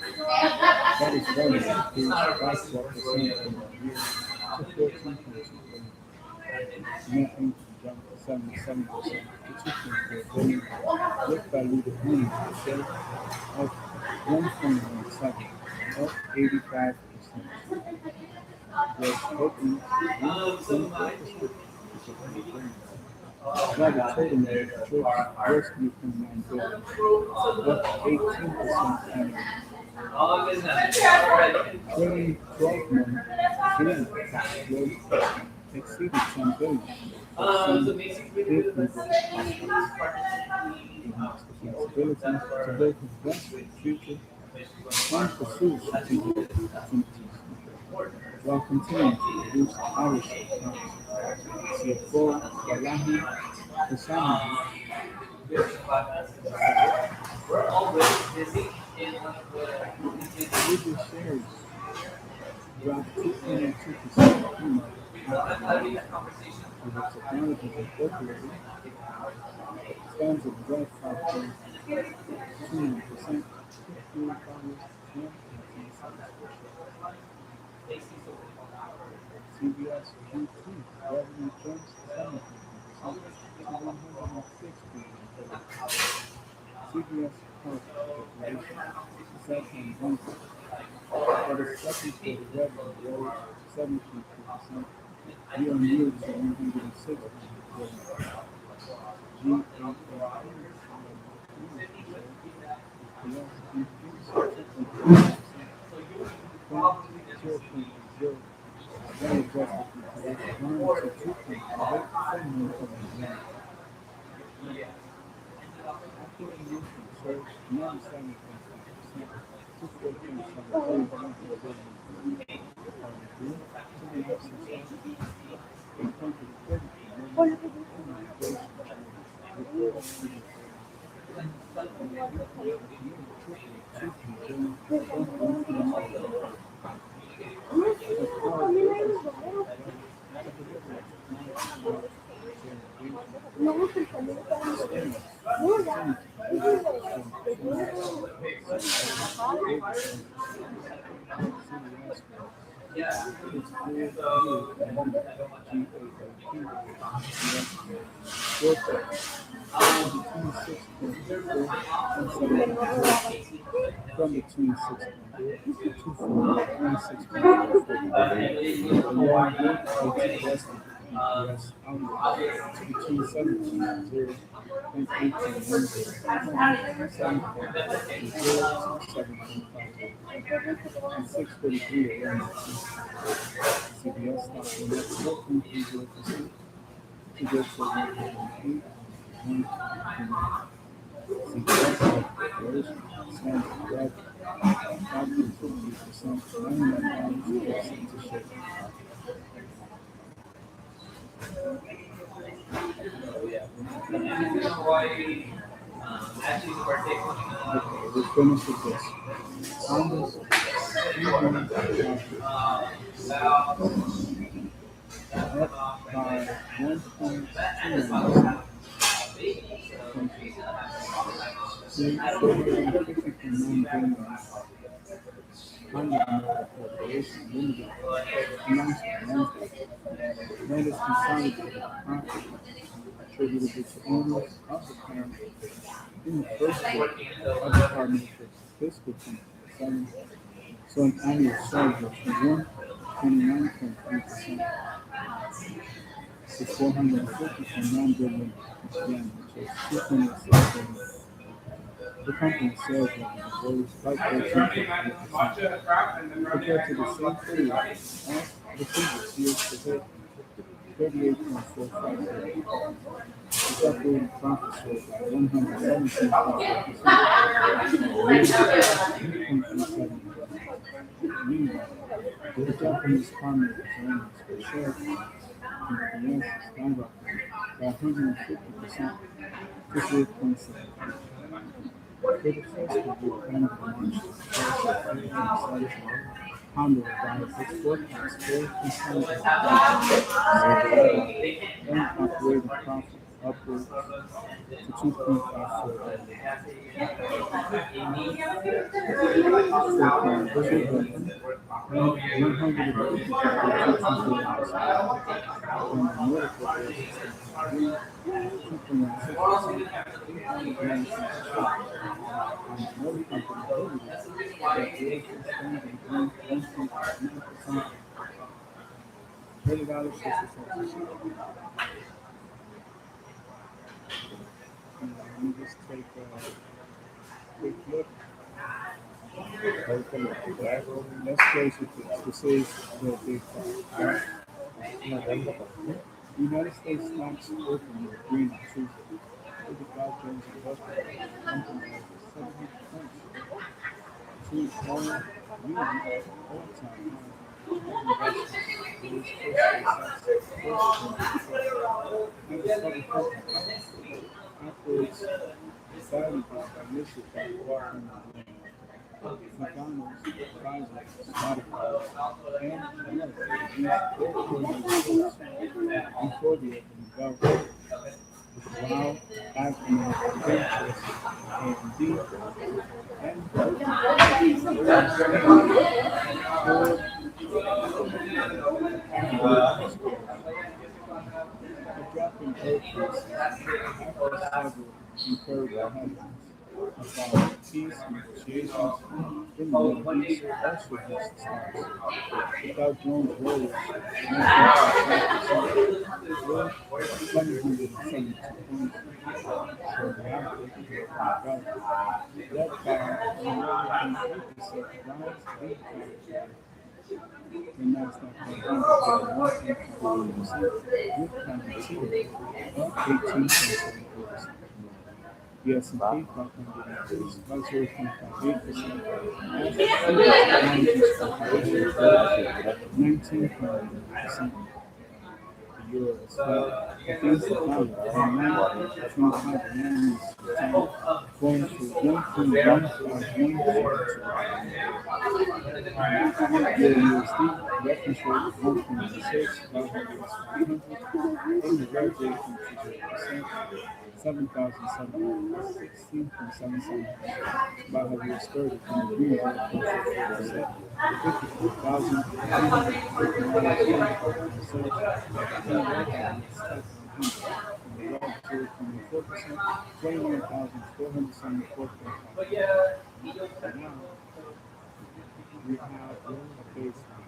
that its revenue increased by 12% from the year to 14.2 billion. Net income jumped 77% to 2.4 billion, with diluted earnings per share of 1.17, up 85%. Was open 1.4%. While the total number of trips was 3.9 billion, up 18% annually. Trailing 12-month June growth exceeded 10 billion, if we responsibility to both invest in the future and pursue strategic opportunities, while continuing to reduce our share price. Jefo Wallahi Hussaini. We're already busy in one of the Religious shares dropped 2.2% having that conversation. with its technologies incorporated. Stands at bread 5.29%, $58.10. CBS Q2 revenue jumps 17% to $106 billion. CBS Health Corporation set on Wednesday for the second quarter revenue rose 7.2% year-on-year to $106 billion. GAAP increased 2.3%, 0.0 when adjusted for declined to 2.8 from 1.1. Acquisition surged 97.5% to $4.7 billion. R&D to the FCC accounted 30 million innovation reported Me gusta el sonido from the 26.4 EPS outlook to between 17.0 and 18.0 and 6.43 a.m. CBS stock went up 4.30% to go for 108. CBS Corporation stands at red 5.50%, $99.06 a share. We finish with this. Honda's EV profit up by 1.2% to $450.9 billion. Honda America Corporation Limited announced Wednesday that its consolidated profit attributable to owners of the parent in the first quarter of the partnership's fiscal 2027 saw an annual surge of 129.3% to 450.9 billion yen, which is 2.6 billion. The company's sales revenue rose by 13.3% compared to the same period of the previous year to hit 38.45 billion. Its operating profit soared by 117.4%, meanwhile, the Japanese carmakers earnings per share EPS skyrocketed by 150% to 3.7. For the fiscal year ending March 2027, Honda revised its forecast for consolidated and operating profit upwards to 2.54 billion. 150 on the medical basis, 2.16%, on the motor company holdings, corporation standing at 1.9%, $30.60 a share. Let me just take a quick look. Let's close with this. This is the big five. Right? The United States stocks opened with green on Tuesday, with the Dow Jones Industrial jumping over 700 points to all-time high. Investors rose first discovered afterwards decided by initial walking McDonald's, Pfizer, Spotify, and these before the opening government. Wow, acronym Pinterest, AMD, a drop in oil prices after several incurred headlines about peace negotiations in the Middle East also hits the stocks. Without Jones Rose, 1.5%, with 772 points, so the average led by an 11.8% rise in the the Nasdaq 100 with Valentino up 18.74%. The S&P 500 increased by 0.58% as 19.9%. The euro is flat against the dollar and 25 yen going to 1.15172. The USD reference rate is 1.6, and the growth rate from 2%, 7,716.77. By how we started from the green rate from 6%, 54,000 the red grew from 4%, 21,474.5. Now, we have a baseline,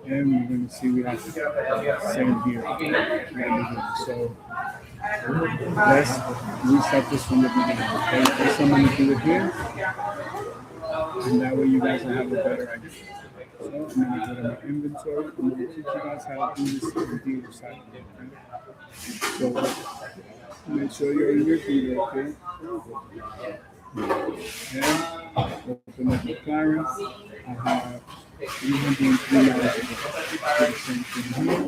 and we're going to see we have the same here. So let's reset this from the beginning. Okay, first I'm going to do it here, and that way you guys will have a better idea. So I'm going to go to my inventory. I'm going to teach you guys how to do this in dealer side. Okay? So make sure you're in your dealer, okay? And open up McLaren. I have $303 for the same thing here.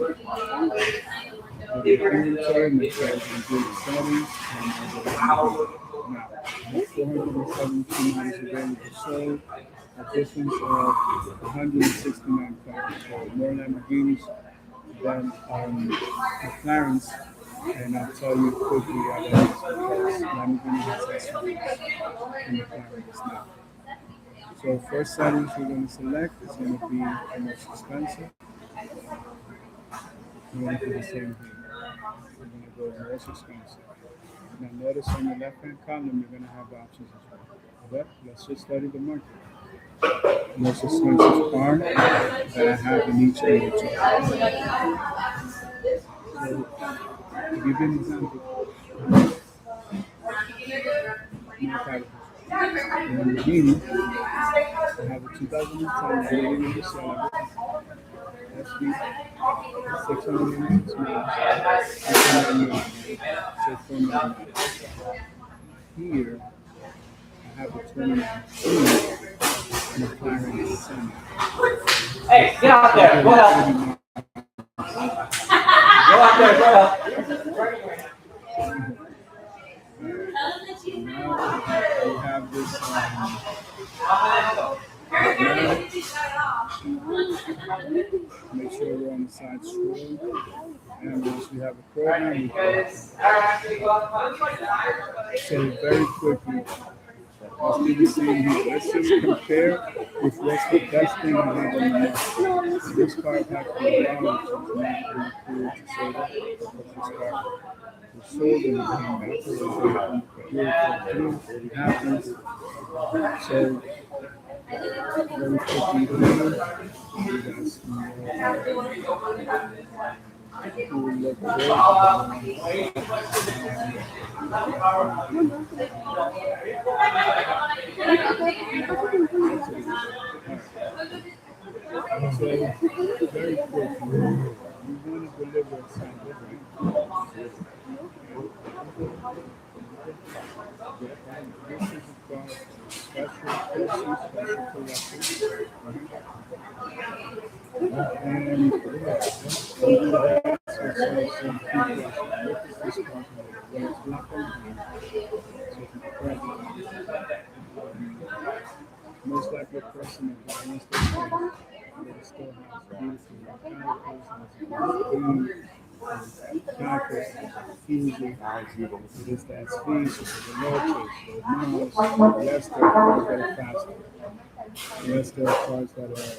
Go to the inventory, make sure you can do the settings, and I'll go now. There's 472 available sold. A difference of 169 cars. So more Lamborghinis than McLarens. And I'll tell you quickly how that is because Lamborghini has SUVs and McLaren does not. So first settings we're going to select is going to be the most expensive. We're going to do the same thing. We're going to go most expensive. Now notice on the left hand column you're going to have options as well. But let's just study the market. Most expensive car that I have in each inventory. So to give you an example, Lamborghini, I have a 2010 Lady Number 7 SV, 606 miles, 600 miles. Here, I have a 2019 McLaren Senna. Hey, get out there. Go help. Go out there. Go help. Now we have this make sure we're on the side scroll. And once we have a program, we can. So very quickly, let's do the same here. Let's just compare with what's the best thing I have on the market. This car pack for $1, which is not really cool to say that, because this car was sold and it came back. So it happens. So very quickly here, you guys can look So very very quick. You want to deliver a sample, right? This is about special person, special collector. And we ask ourselves some key questions. What is this card? Well, it's black and white. So if you grab most likely a person that wants to say that it still has beautiful characters, characters, fusion, it is that speech, the lotus, the mouse, yes, there are cards that are faster. Yes, there are cards that are,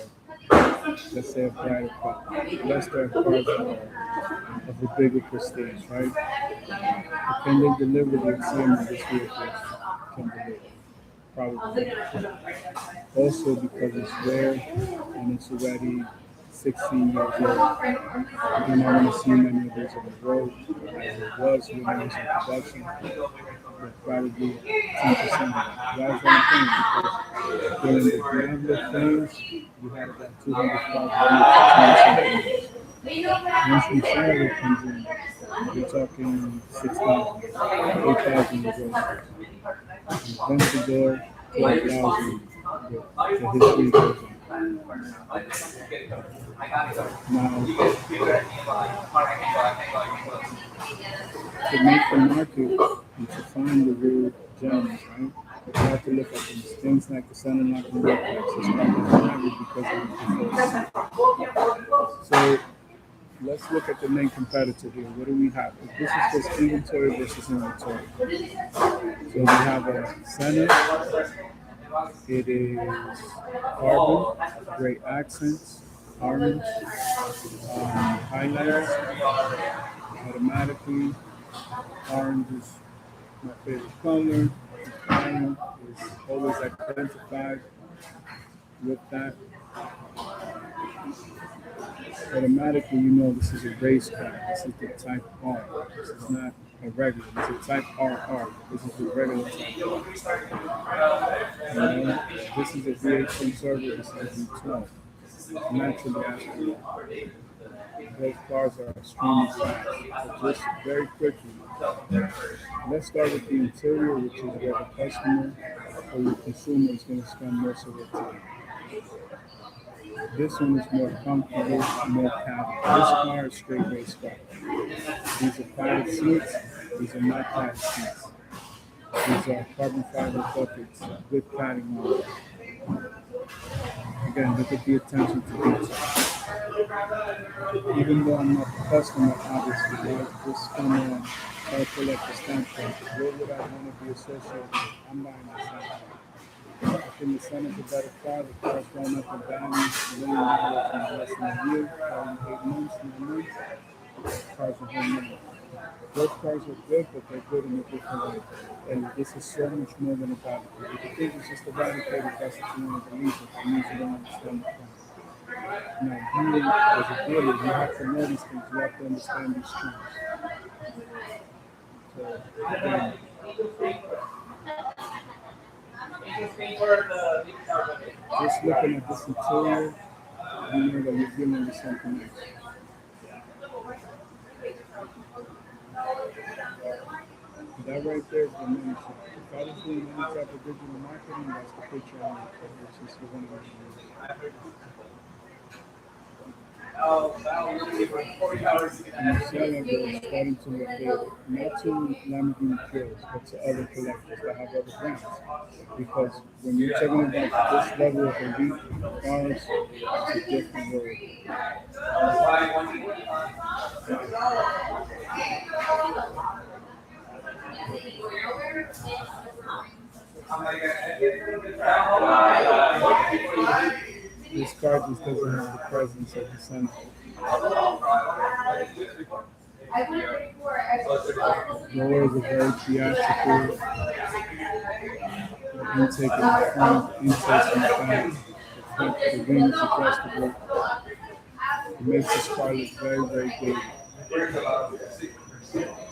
let's say, a brighter color. Yes, there are cards that are of a bigger prestige, right? But can they deliver the excitement this vehicle can deliver? Probably. Also because it's rare and it's already 16 years old. You're not going to see many of those on the road. As it was when I was in production, but probably 10% of that. That's one thing because during the Diablo phase, you had about 200,000 vehicles. Once the Saturday comes in, you're talking 6,000, 8,000 vehicles. Once the door, 12,000, the history goes on. Now, to make the market and to find the real gems, right? You have to look at these things like the Sun Unlocking Records. It's probably because of the So let's look at the main competitor here. What do we have? This is just inventory versus inventory. So we have a Senate. It is carbon, gray accents, orange, highlights, automatically. Orange is my favorite color. Iron is always identified with that. Automatically, you know this is a race car. This is the type R. This is not a regular. This is a type RR. This is the regular type R. This is a V8 conservative. This is a V12. Naturally aspirated. Those cars are extremely fast. So just very quickly, let's start with the interior, which is where the customer or the consumer is going to spend most of their time. This one is more comfortable, more cabin. This car is straight race car. These are padded seats. These are not padded seats. These are carbon fiber buckets with padding on them. Again, look at the attention to detail. Even though I'm not the customer, obviously, right? Just from a car collector standpoint, where would I want to be associated with? I'm buying this car. I think the Sun is a better car. The car's going up in value. $1 million in less than a year, probably 8 months, 9 months. Cars are $1 million. Both cars are good, but they're good in a different way. And this is so much more than a value. If you think it's just a value play, that's what you want to believe. It means you don't understand the car. Now, you as a dealer, you have to know these things. You have to understand these terms. So, again, just looking at this interior, you know that you're dealing with something else. That right there is the money shot. If I was doing any type of digital marketing, that's the picture I want, which is the one that I'm using. And the seller is starting to look good, not to Lamborghini Kills, but to other collectors that have other brands. Because when you're talking about this level of elite cars, it's a different world. This car just doesn't have the presence of the Senate. Doors are very theatrical. Intake in the front, intake in the back. The wing is adjustable. It makes this car look very, very good.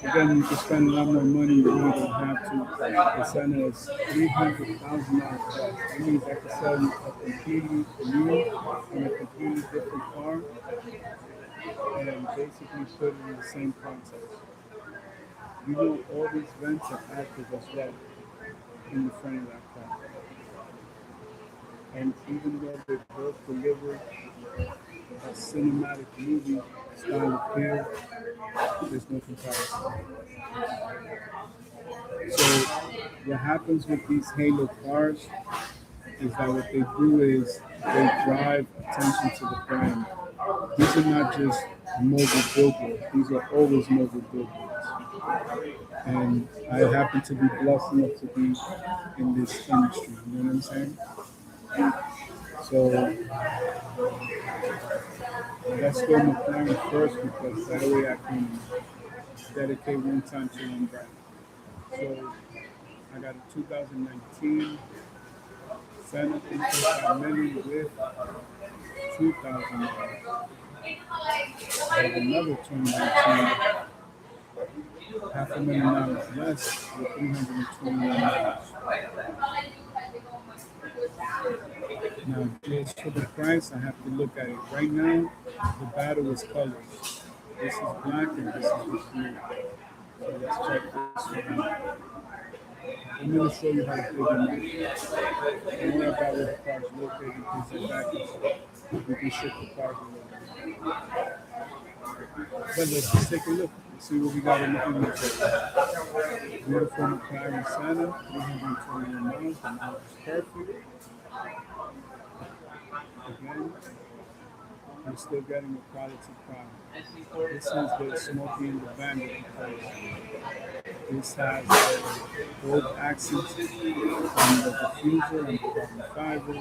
Again, you can spend a lot more money. You really don't have to. The Senna is $300,000 plus. That means I can sell you a completely new and a completely different car and basically put it in the same context. You know, all these vents are active as well in the front of that car. And even though they both deliver a cinematic movie style appeal, there's no comparison. So what happens with these Halo cars is that what they do is they drive attention to the brand. These are not just mobile billboards; these are always mobile billboards. And I happen to be blessed enough to be in this industry. You know what I'm saying? So let's go McLaren first because that way I can dedicate one time to one brand. So I got a 2019 Senna 3.5 million with 2,000 miles. I have another 2019 $500,000 less with 321 miles. Now, just for the price, I have to look at it. Right now, the battle is colors. This is black and this is blue. So let's check this one out. I'm going to show you how to plug them in. Don't worry about where the car is located because they're back and forth. We can shift the cars around. But let's just take a look and see what we got in the inventory. Beautiful McLaren Senna, 321 miles. The miles is perfect. Again, we're still getting a quality car. This is the Smokey and the Bandit color. This has gold accents on the diffuser and the carbon fiber,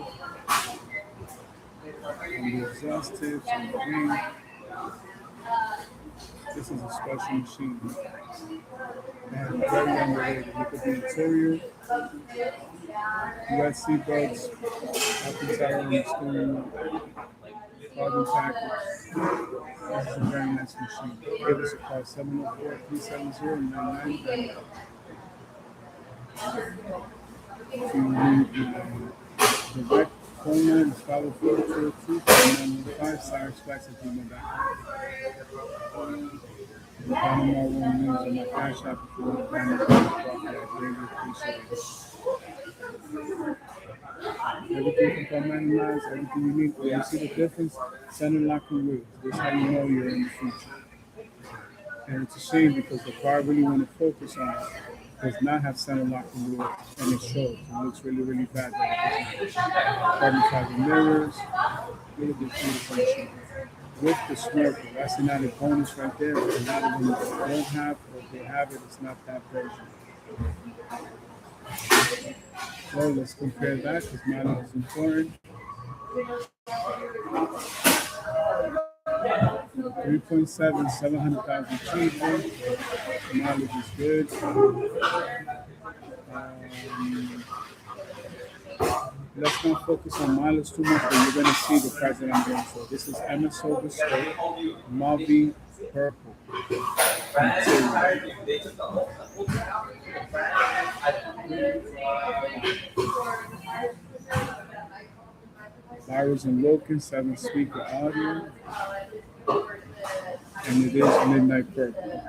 and the exhaust tips and the ring. This is a special machine. And very underrated. Look at the interior. You got seatbelts, Alcantara on the steering wheel, carbon package. This is a very nice machine. Give us a call 704-370-9999. If you need direct phone line is 504-229-5. The Panama One News and my cash app if you want to find me. I greatly appreciate it. Everything from Panama, everything you need. When you see the difference, center locking wheels. This is how you know you're in the future. And it's a shame because the car I really want to focus on does not have center locking wheels, and it shows. It looks really, really bad. Carbon fiber mirrors. Look at this beautiful machine. With the snorkel, that's an added bonus right there. But a lot of them don't have, or if they have it, it's not that version. So let's compare that because mileage is important. 3.7, 700,000 cheaper. Mileage is good. Let's not focus on mileage too much, but you're going to see the price that I'm going for. This is MSO Bespoke, Mauve Purple. Byros and Wilkins 7-speaker audio, and it is midnight purple.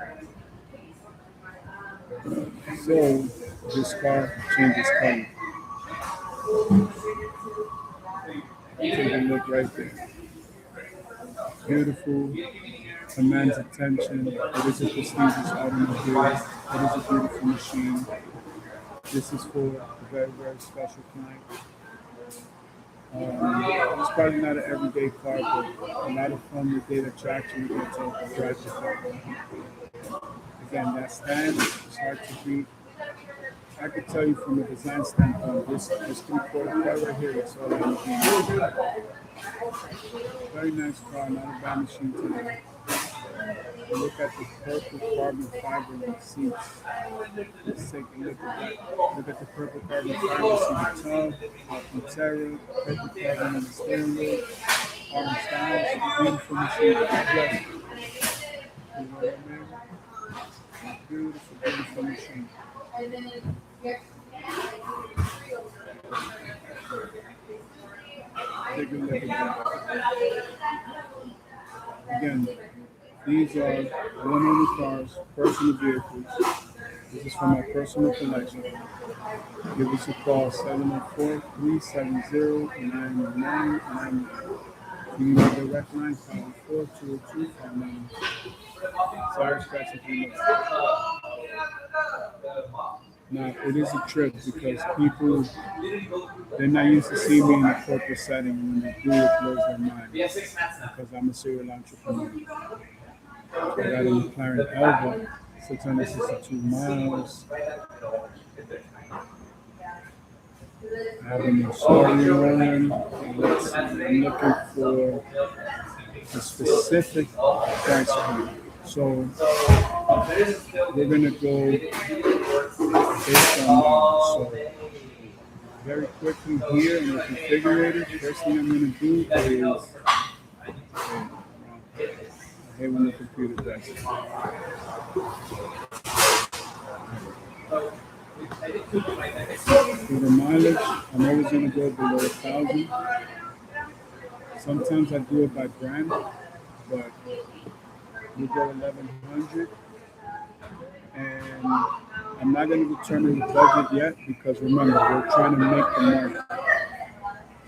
So this car changes color. Take a look right there. Beautiful, commands attention. It is a prestigious automobile. It is a beautiful machine. This is for a very, very special client. It's probably not an everyday car, but a lot of fun with data traction. You get to drive the car. Again, that stand is hard to beat. I could tell you from a design standpoint, this 3/4 car right here is all LED. Very nice car, not a bad machine today. Look at the purple carbon fiber in the seats. Let's take a look at that. Look at the purple carbon fiber seat tub, Alcantara, purple carbon in the steering wheel, Arm Styles, beautiful machine. You know what I mean? the machine. Take a look at that. Again, these are one-owner cars, personal vehicles. This is for my personal collection. Give us a call, 704-370-9999. You need a direct line, 504-202-59. Sorry, scratching too much. Now, it is a trip because people, they're not used to seeing me in a corporate setting, and when they do, it blows their mind because I'm a serial entrepreneur. I got a McLaren Elva, 662 miles. I have an Australian one, and let's see, I'm looking for a specific price point. So we're gonna go based on that. So very quickly here in the configurator, first thing I'm gonna do is I hate when the computer does it. For the mileage, I'm always gonna go below 1,000. Sometimes I do it by brand, but we go 1,100. And I'm not going to determine the budget yet because remember, we're trying to make the market.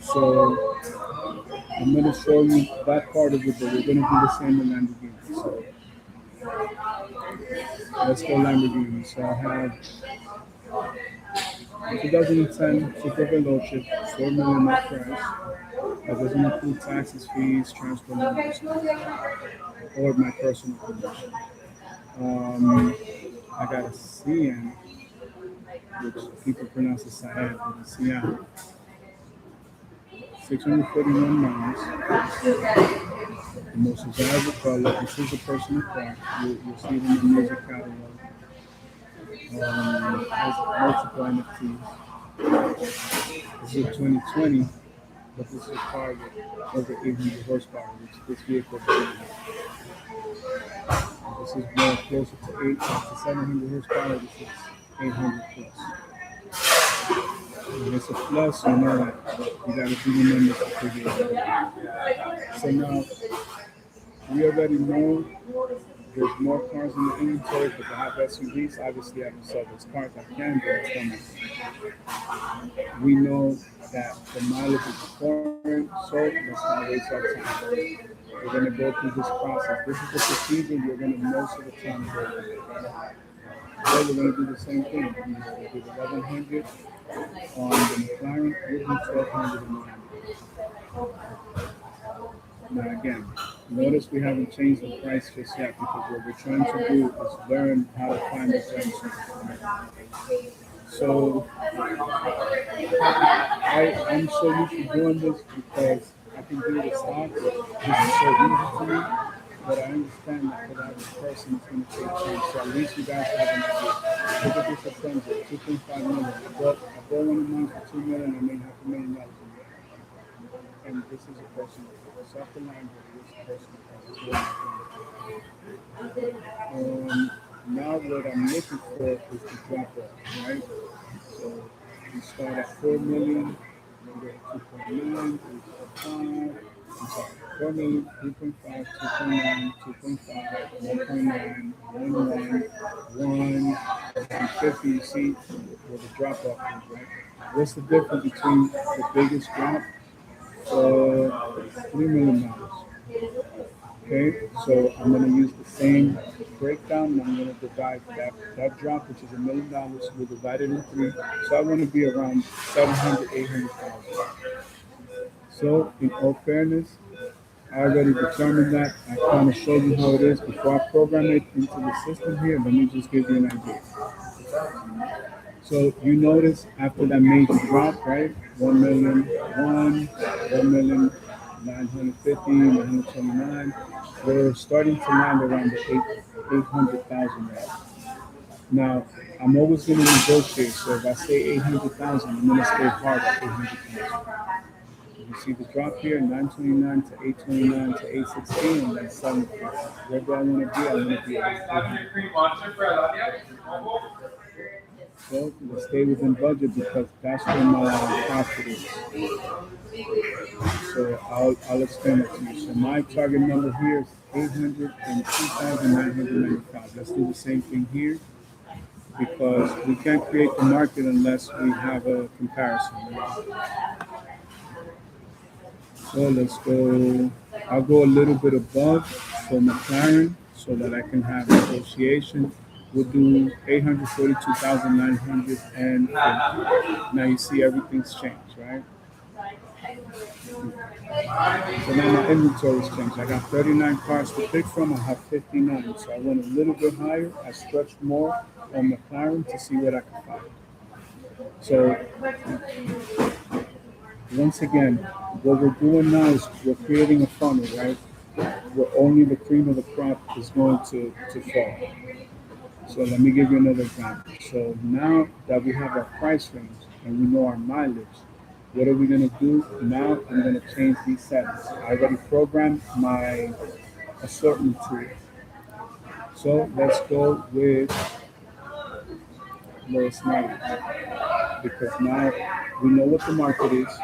So I'm going to show you that part of it, but we're going to do the same in Lamborghini. So let's go Lamborghini. So I have 2010 Super Veloce, 4 million net price. That doesn't include taxes, fees, transport, or my personal condition. I got a CN, which people pronounce it Sahel, but it's CN. 641 miles. The most desirable color. This is a personal car. You'll see it in the music catalog. Has multiple NFTs. This is a 2020, but this is a car with over 800 horsepower, which this vehicle doesn't have. This is more closer to 700 horsepower. This is 800 plus. When it's a plus, you know that you got to do the numbers to figure it out. So now, we already know there's more cars in the inventory, but to have SUVs, obviously I don't sell those cars. I can, but it's coming. We know that the mileage is important, so let's not waste our time. We're going to go through this process. This is the procedure you're going to most of the time go through. So we're going to do the same thing. We're going to do 1,100 on the McLaren, we'll do 1,200 in the Lamborghini. Now again, notice we haven't changed the price just yet because what we're trying to do is learn how to find the gems. So I'm so used to doing this because I can do the stock. This is so easy to me, but I understand that for the average person it's going to take time. So at least you guys have an idea. Look at this assembly, 2.5 million. I bought one of mine for 2 million. I made $500,000 a year. And this is a personal car. South Carolina, this is a personal car. Now what I'm looking for is the drop off, right? So we start at 4 million, then go to 2.9, 3.5. I'm sorry, 4 million, 3.5, 2.9, 2.5, 1.9, 1.1, 1.50. You see where the drop off is, right? What's the difference between the biggest drop? $3 million. Okay, so I'm going to use the same breakdown and I'm going to divide that drop, which is $1 million, we'll divide it in 3. So I want to be around 700, 800,000. So in all fairness, I already determined that. I kind of showed you how it is before I program it into the system here. Let me just give you an idea. So you notice after that major drop, right? 1 million, 1 million, 950, 929. We're starting to land around the 800,000 mark. Now, I'm always going to negotiate. So if I say 800,000, I'm going to stay hard at 800,000. You see the drop here, 929 to 829 to 816, and then 750. Where do I want to be? I want to be at 800. So let's stay within budget because that's where my profit is. So I'll explain it to you. So my target number here is 802,995. Let's do the same thing here because we can't create the market unless we have a comparison. So let's go. I'll go a little bit above for McLaren so that I can have negotiation. We'll do 842,950. Now you see everything's changed, right? So now my inventory's changed. I got 39 cars to pick from. I have 59. So I went a little bit higher. I stretched more on McLaren to see what I can find. So once again, what we're doing now is we're creating a funnel, right? Where only the cream of the crop is going to fall. So let me give you another example. So now that we have our price range and we know our mileage, what are we going to do? Now I'm going to change these settings. I already programmed my assortment tool. So let's go with lowest mileage because now we know what the market is.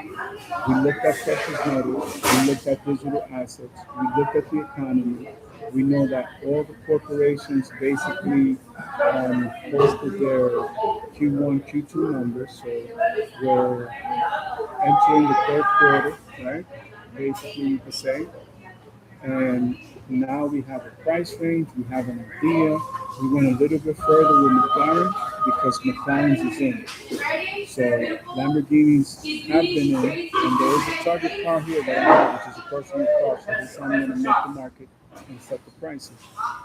We looked at precious metals. We looked at digital assets. We looked at the economy. We know that all the corporations basically posted their Q1, Q2 numbers. So we're entering the third quarter, right? Basically, you could say. And now we have a price range, we have an idea. We went a little bit further with McLaren because McLaren's is in. So Lamborghinis have been in, and there is a target car here that I have, which is a personal car. So this time I'm going to make the market and set the prices.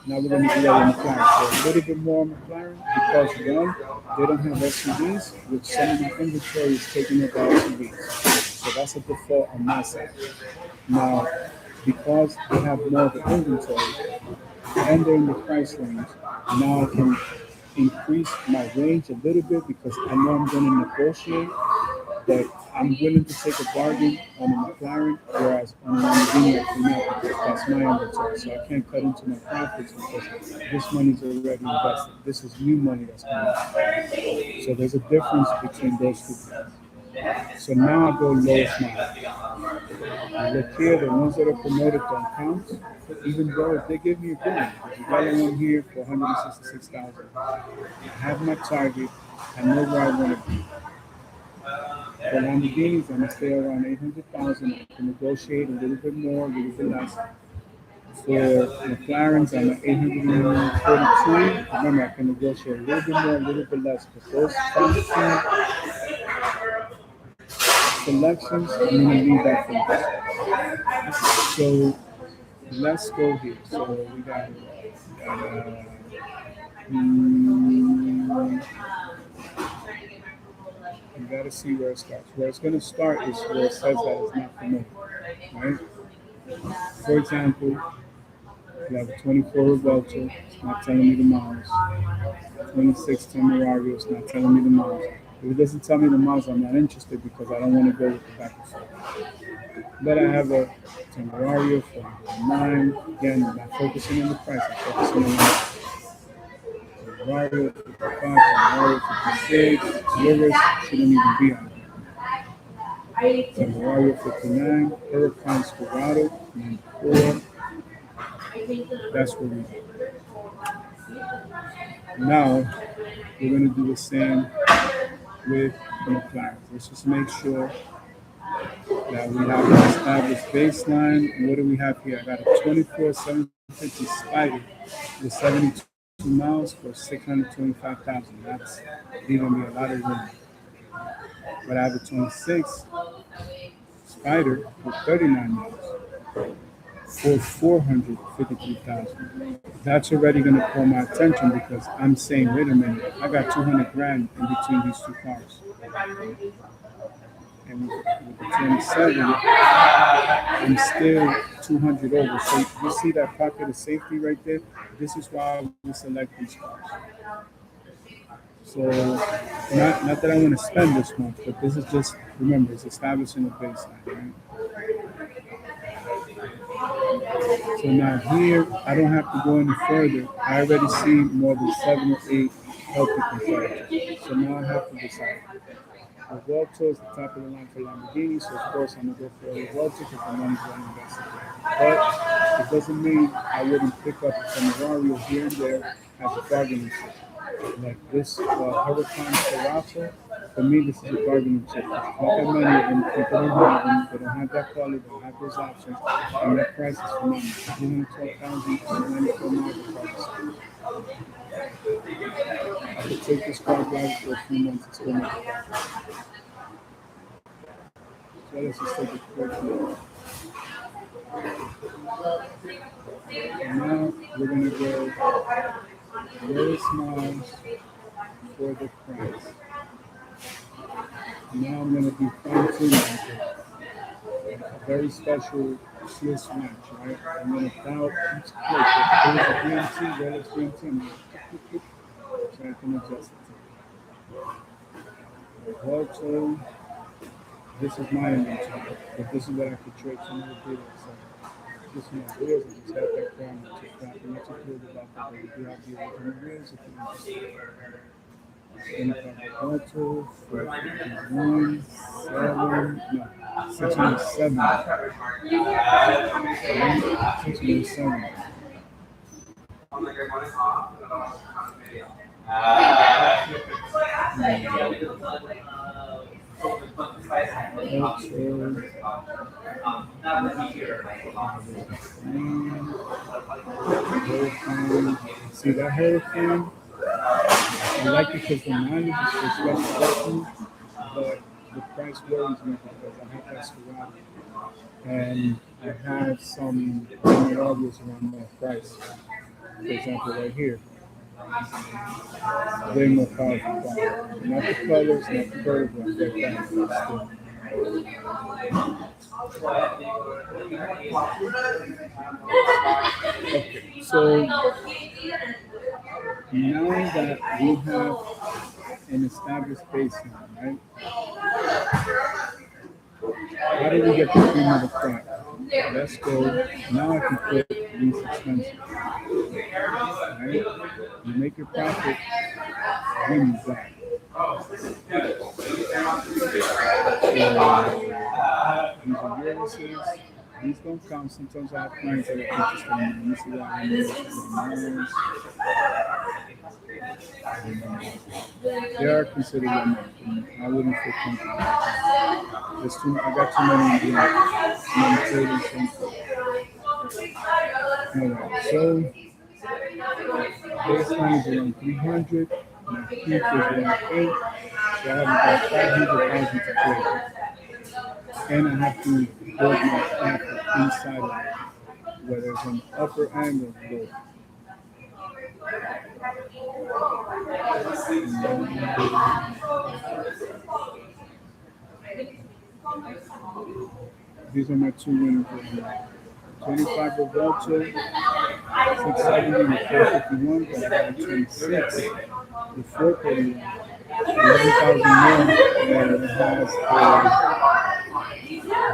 Now we're going to do that with McLaren. So a little bit more McLaren because one, they don't have SUVs, which some of my inventory is taking up the SUVs. So that's a default on my side. Now, because they have more of the inventory and they're in the price range, now I can increase my range a little bit because I know I'm going to negotiate, but I'm willing to take a bargain on a McLaren, whereas on a Lamborghini I cannot because that's my inventory. So I can't cut into my profits because this money's already invested. This is new money that's coming in. So there's a difference between those two things. So now I go lowest mileage. Look here, the ones that are promoted don't count, even though if they give me a good one. There's a dollar one here for 166,000. I have my target. I know where I want to be. For Lamborghinis, I'm gonna stay around 800,000. I can negotiate a little bit more, a little bit less. For McLarens, I'm at 842. Remember, I can negotiate a little bit more, a little bit less. But those fancy selections, I'm gonna leave that for you. So let's go here. So we got you gotta see where it starts. Where it's gonna start is where it says that it's not promoted, right? For example, you have a 24 Revuelto, it's not telling me the miles. 26 Temerario, it's not telling me the miles. If it doesn't tell me the miles, I'm not interested because I don't want to go with the back and forth. But I have a Temerario for 9. Again, I'm not focusing on the price, I'm focusing on the Temerario 55, Temerario 56, Rivers shouldn't even be on it. Temerario 59, Huracan Scorado 94. That's what we do. Now, we're going to do the same with the McLaren. Let's just make sure that we have an established baseline. And what do we have here? I got a 24 750 Spider with 72 miles for 625,000. That's leaving me a lot of room. But I have a 26 Spider with 39 miles for 453,000. That's already going to pull my attention because I'm saying, wait a minute, I got 200 grand in between these two cars. And with the 27, I'm still 200 over. So you see that pocket of safety right there? This is why we select these cars. So not that I want to spend this much, but this is just, remember, it's establishing a baseline, right? So now here, I don't have to go any further. I already see more than 7 or 8 healthy competitor. So now I have to decide. Revuelto is the top of the line for Lamborghini, so of course I'm gonna go for a Revuelto because the money's well invested. But it doesn't mean I wouldn't pick up a Ferrari here and there as a bargaining chip. Like this Huracan Cerato, for me this is a bargaining chip. Not that many of them, people don't have them, they don't have that quality, they don't have those options, and that price is phenomenal. 112,000, 94 miles of price. I could take this car back for a few months and still make it back. So let's just take a quick look. And now we're gonna go lowest miles for the price. Now I'm gonna be fine tuning a very special Swiss watch, right? I'm gonna dial each click. If there's a BMT, Rolex BMT, I'm gonna click, so I can adjust it. Also, this is my inventory, but this is what I could trade some other people. So this is my wheels, I just have that crown to check out. I'm not too good about that, but we do have the original wheels if you're interested. And if I go to 1, 7, no, 607. 607. See that Huracan? I like it because the mileage is for special customers, but the price worries me because I have that Ferrari and I have some Ferraris around that price. For example, right here, way more powerful car. Not the colors, not the vertical, but that still. Okay, so now that we have an established baseline, right? How do we get the cream of the crop? Let's go. Now I can put least expensive. Right? You make your profit when you buy. These are realities. These don't count. Sometimes I have clients that are interested in them. You see what I mean? They are considered enough. I wouldn't feel comfortable. I got too many Alright, so baseline is around 300. My peak is around 8. So I have about 500,000 to play. And I have to build my profit inside of it, whether it's on the upper end or lower. These are my two winners right now. 25 Revuelto, 670 with 451, but I got a 26 with 431. 11,000 more, and it has a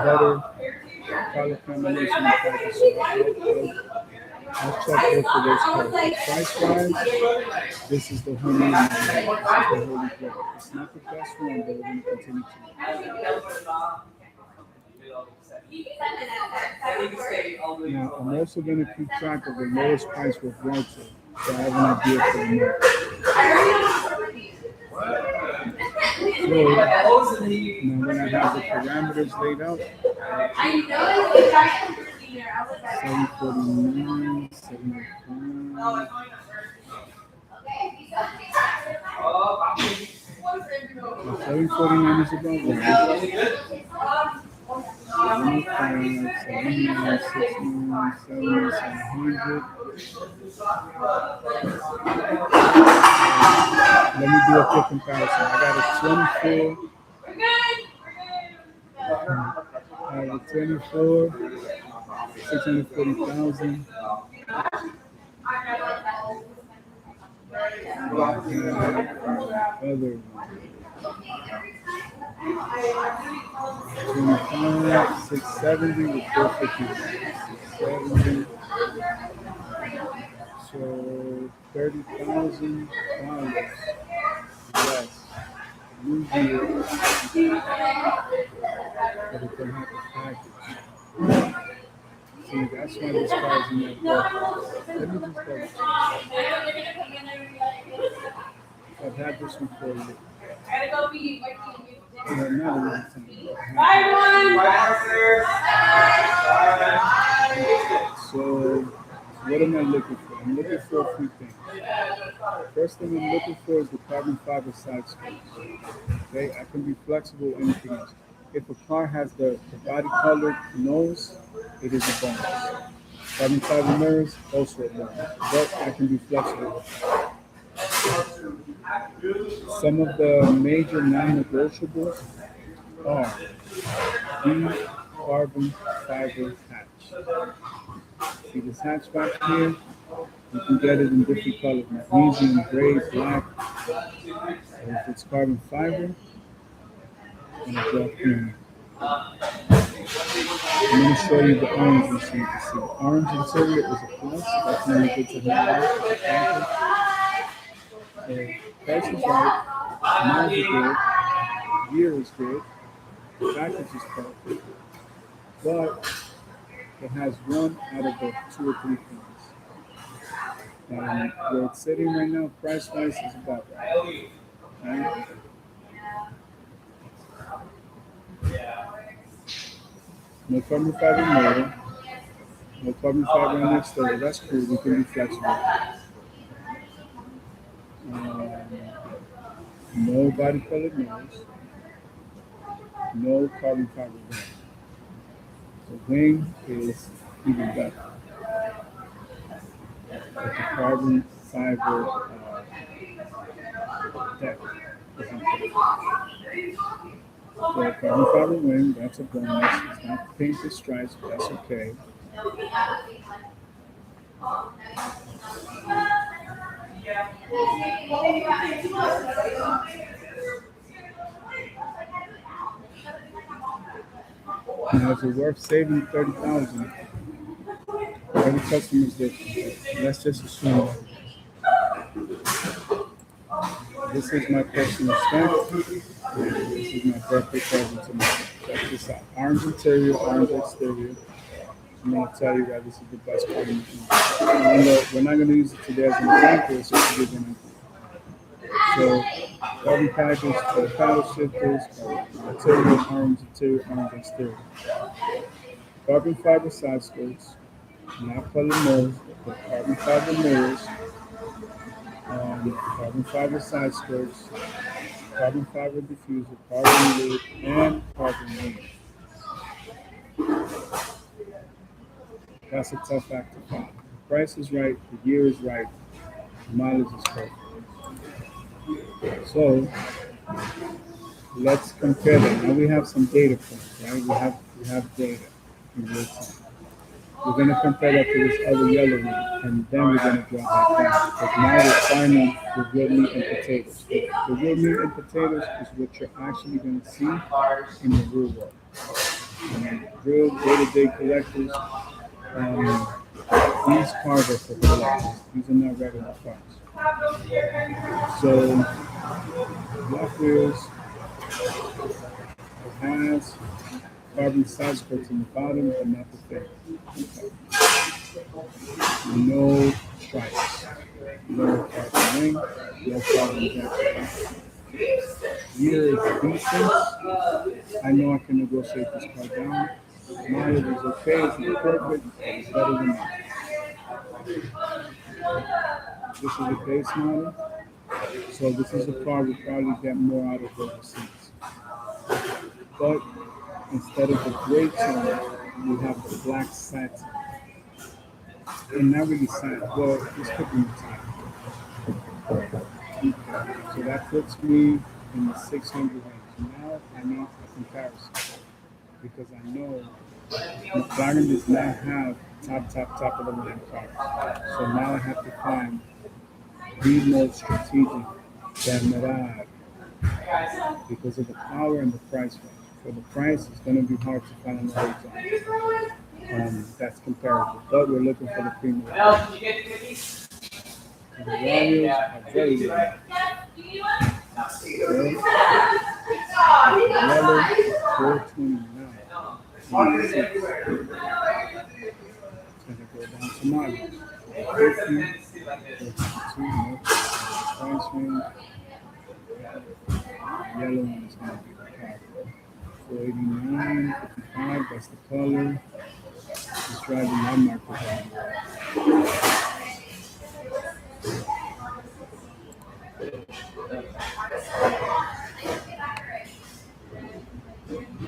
better color combination and package. So I'll check both of those colors. Price wise, this is the holy grail. It's not the best one, but we're going to continue to. Now, I'm also going to keep track of the lowest price for Revuelto, so I have an idea for the month. So, now when I have the parameters laid out, 749, 75. 749 is about right. 75, 79, 69, 70, 700. Let me do a quick comparison. I got a 24. I have a 24, 640,000. Other 25, 670 with 450. 670. So $30,000 less. New year, but it don't have the package. See, that's why this car is in that box. Let me just double check. I've had this one for you. Not a long time. So, what am I looking for? I'm looking for a few things. First thing I'm looking for is the carbon fiber side skirts. Okay, I can be flexible with anything else. If a car has the body colored nose, it is a bonus. Carbon fiber mirrors, also a bonus. But I can be flexible. Some of the major non-negotiables are the carbon fiber hatch. See this hatch back here? You can get it in different colors, magnesium, gray, black. And if it's carbon fiber, I'm gonna draw premium. I'm going to show you the orange one so you can see. Orange interior is a plus. That's really good to have. Price is right. Miles are good. Year is good. The package is perfect. But it has one out of the 2 or 3 things. Where it's sitting right now, price-wise, is about right. Right? No carbon fiber mirror, no carbon fiber on the exterior. That's cool. We can be flexible. No body colored nose, no carbon fiber wing. The wing is even better. With the carbon fiber deck. The carbon fiber wing, that's a bonus. It's not painted stripes, but that's okay. Now, is it worth saving 30,000? Every customer is different. Let's just assume this is my personal stamp. This is my birthday present to myself. Check this out. Orange interior, orange exterior. I'm going to tell you that this is the best part of the machine. We're not going to use it today as an example, it's just to give you an idea. So, carbon package for the paddle shifters, interior, orange interior, orange exterior. Carbon fiber side skirts, not color nose, but carbon fiber mirrors, carbon fiber side skirts, carbon fiber diffuser, carbon lid, and carbon wing. That's a tough act to find. The price is right, the year is right, the mileage is perfect. So let's compare them. Now we have some data points, right? We have data in real time. We're going to compare that to this other yellow one, and then we're going to draw that down. Because now we're finding the real meat and potatoes. The real meat and potatoes is what you're actually going to see in the real world. Real day-to-day collectors, these cars are for collectors. These are not regular cars. So, Black Wheels, it has carbon side skirts in the bottom, but not the face. Okay. No stripes, no carbon wing, no carbon jacket. Year is decent. I know I can negotiate this car down. Mileage is okay, it's not perfect, it's better than that. This is a base model, so this is a car we probably get more out of overseas. But instead of the gray tone, we have the black satin. And not really satin, well, it's could be satin. Okay. So that puts me in the 600 range. Now I need a comparison because I know McLaren does not have top of the line cars. So now I have to find the most strategic than Mirage because of the power and the price range. For the price, it's going to be hard to find a that's comparable. But we're looking for the premium. So the values are very low. Okay. Yellow, 429. It's gonna go down to mileage. 50, 52, no. Price range. Yellow one is gonna be the top. 489, 55, that's the color. It's driving that market value.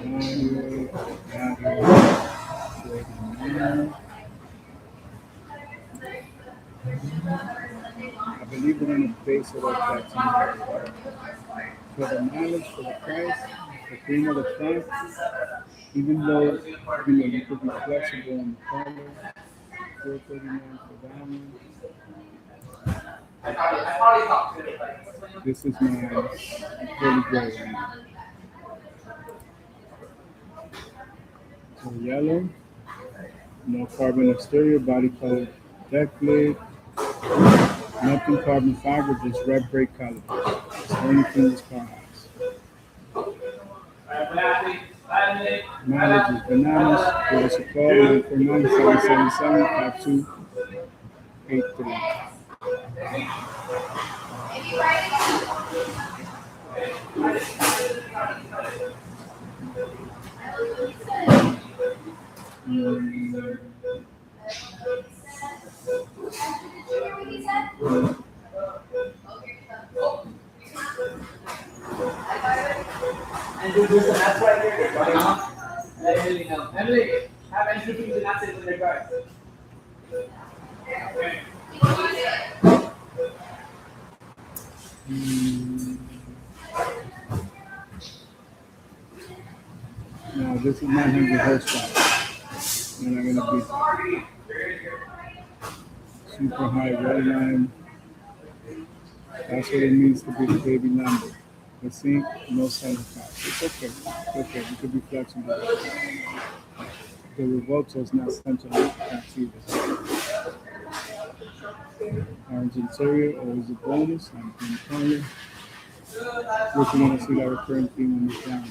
Value, value, 489. I believe we're gonna base it off that tomorrow. For the mileage, for the price, the cream of the crop, even though you could be flexible on the color, 439 for that one. This is my holy grail right now. So yellow, no carbon exterior, body color deck lid, nothing carbon fiber, just red brake calipers. That's the only thing this car has. Mileage is bananas. Give us a call, 949-777-5283. And there's an app right there. Emily, no. Emily, have entry fees and assets in their cards. Okay. Now this is 900 horsepower. And I'm gonna be super high red line. That's what it means to be the baby number. The sink, no center cost. It's okay. It's okay. You could be flexible. The Revolta is not central tax either. Orange interior, always a bonus. I'm in color. Which you want to see that recurring theme in the down.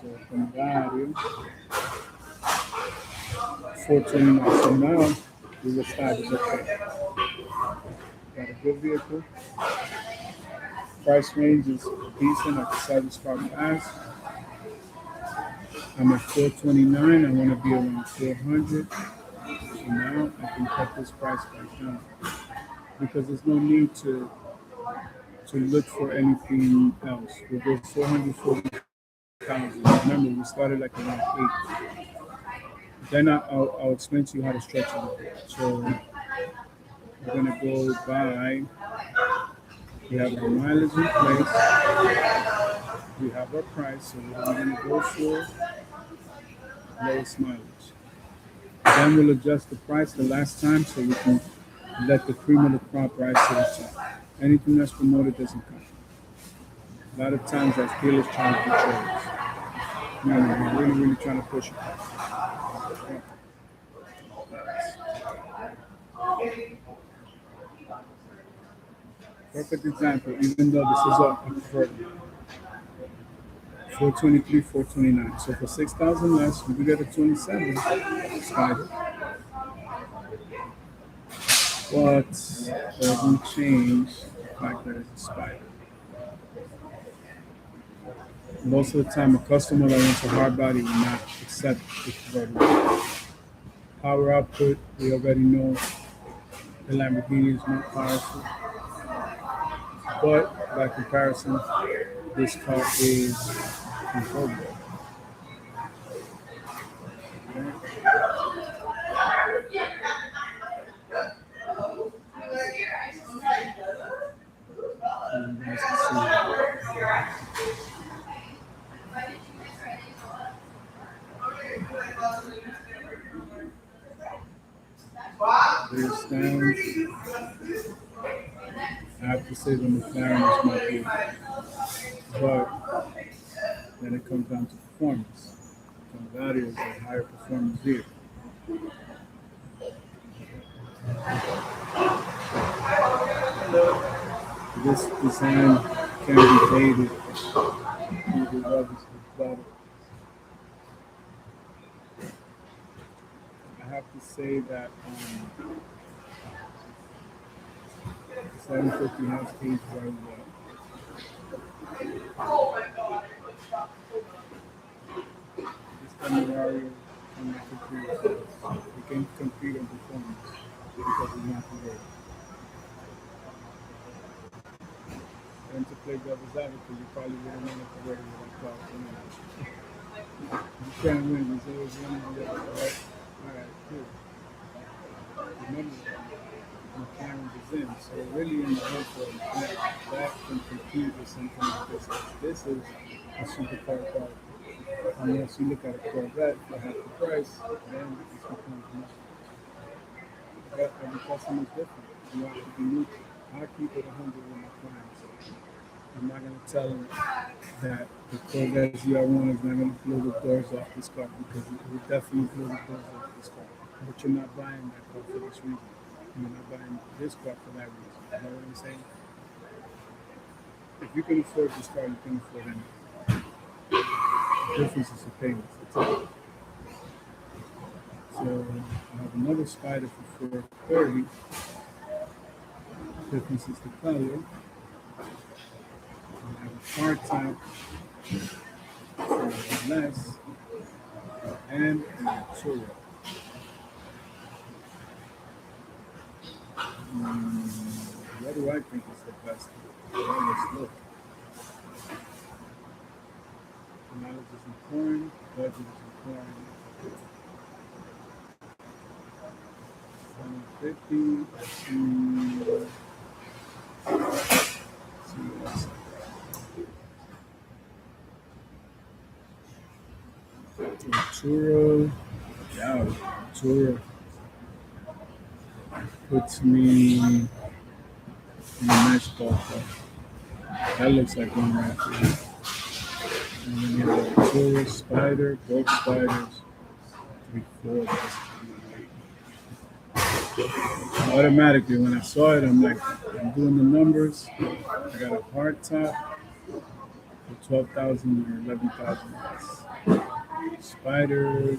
So from that area, 429. So now we've established okay. Got a good vehicle. Price range is decent at the 7-star pass. I'm at 429. I want to be around 400. So now I can cut this price back down because there's no need to look for anything else. We'll go 440,000. Remember, we started like around 8. Then I'll explain to you how to stretch it. So we're gonna go by. We have our mileage in place. We have our price. So we're gonna go for lowest mileage. Then we'll adjust the price the last time so we can let the cream of the crop rise to the top. Anything that's promoted doesn't count. A lot of times that's dealers trying to control us. No, we're really trying to push it. Perfect example, even though this is a convertible. 423, 429. So for 6,000 less, we get a 27 Spider. But doesn't change the fact that it's a Spider. Most of the time, a customer that wants a hard body will not accept the convertible. Power output, we already know the Lamborghini is more powerful. But by comparison, this car is controllable. And you guys can see there's stands. I have to say the McLaren is my favorite. But then it comes down to performance. Convario is a higher performance vehicle. This design can be dated. Maybe others is better. I have to say that 750 has aged very well. This Temerario can compete. It can compete on performance because it's not the and to play devil's advocate, you probably wouldn't want it to work with that class anyway. You can't win. There's always one or the other, right? All right, cool. Remember, McLaren is in, so really in the hope of that can compete with something like this. This is a supercar car. Unless you look at a Corvette for half the price, then it's becomes much. But every customer is different. You have to be neutral. I keep it 100 with my clients. I'm not going to tell them that the Corvette ZR1 is not going to blow the doors off this car because it will definitely blow the doors off this car. But you're not buying that car for this reason. You're not buying this car for that reason. You know what I'm saying? If you can afford this car, you can afford anything. The difference is the payments. That's it. So I have another Spider for 430. Difference is the color. I have a hard top for less and a Turo. What do I think is the best? Well, let's look. Knowledge is important, budget is important. 750. See what's Turo. Yeah, Turo puts me in a nice ballpark. That looks like one right there. And then you have a Turo Spider, both Spiders, 340. Automatically, when I saw it, I'm like, I'm doing the numbers. I got a hard top for 12,000 or 11,000 less. Spider.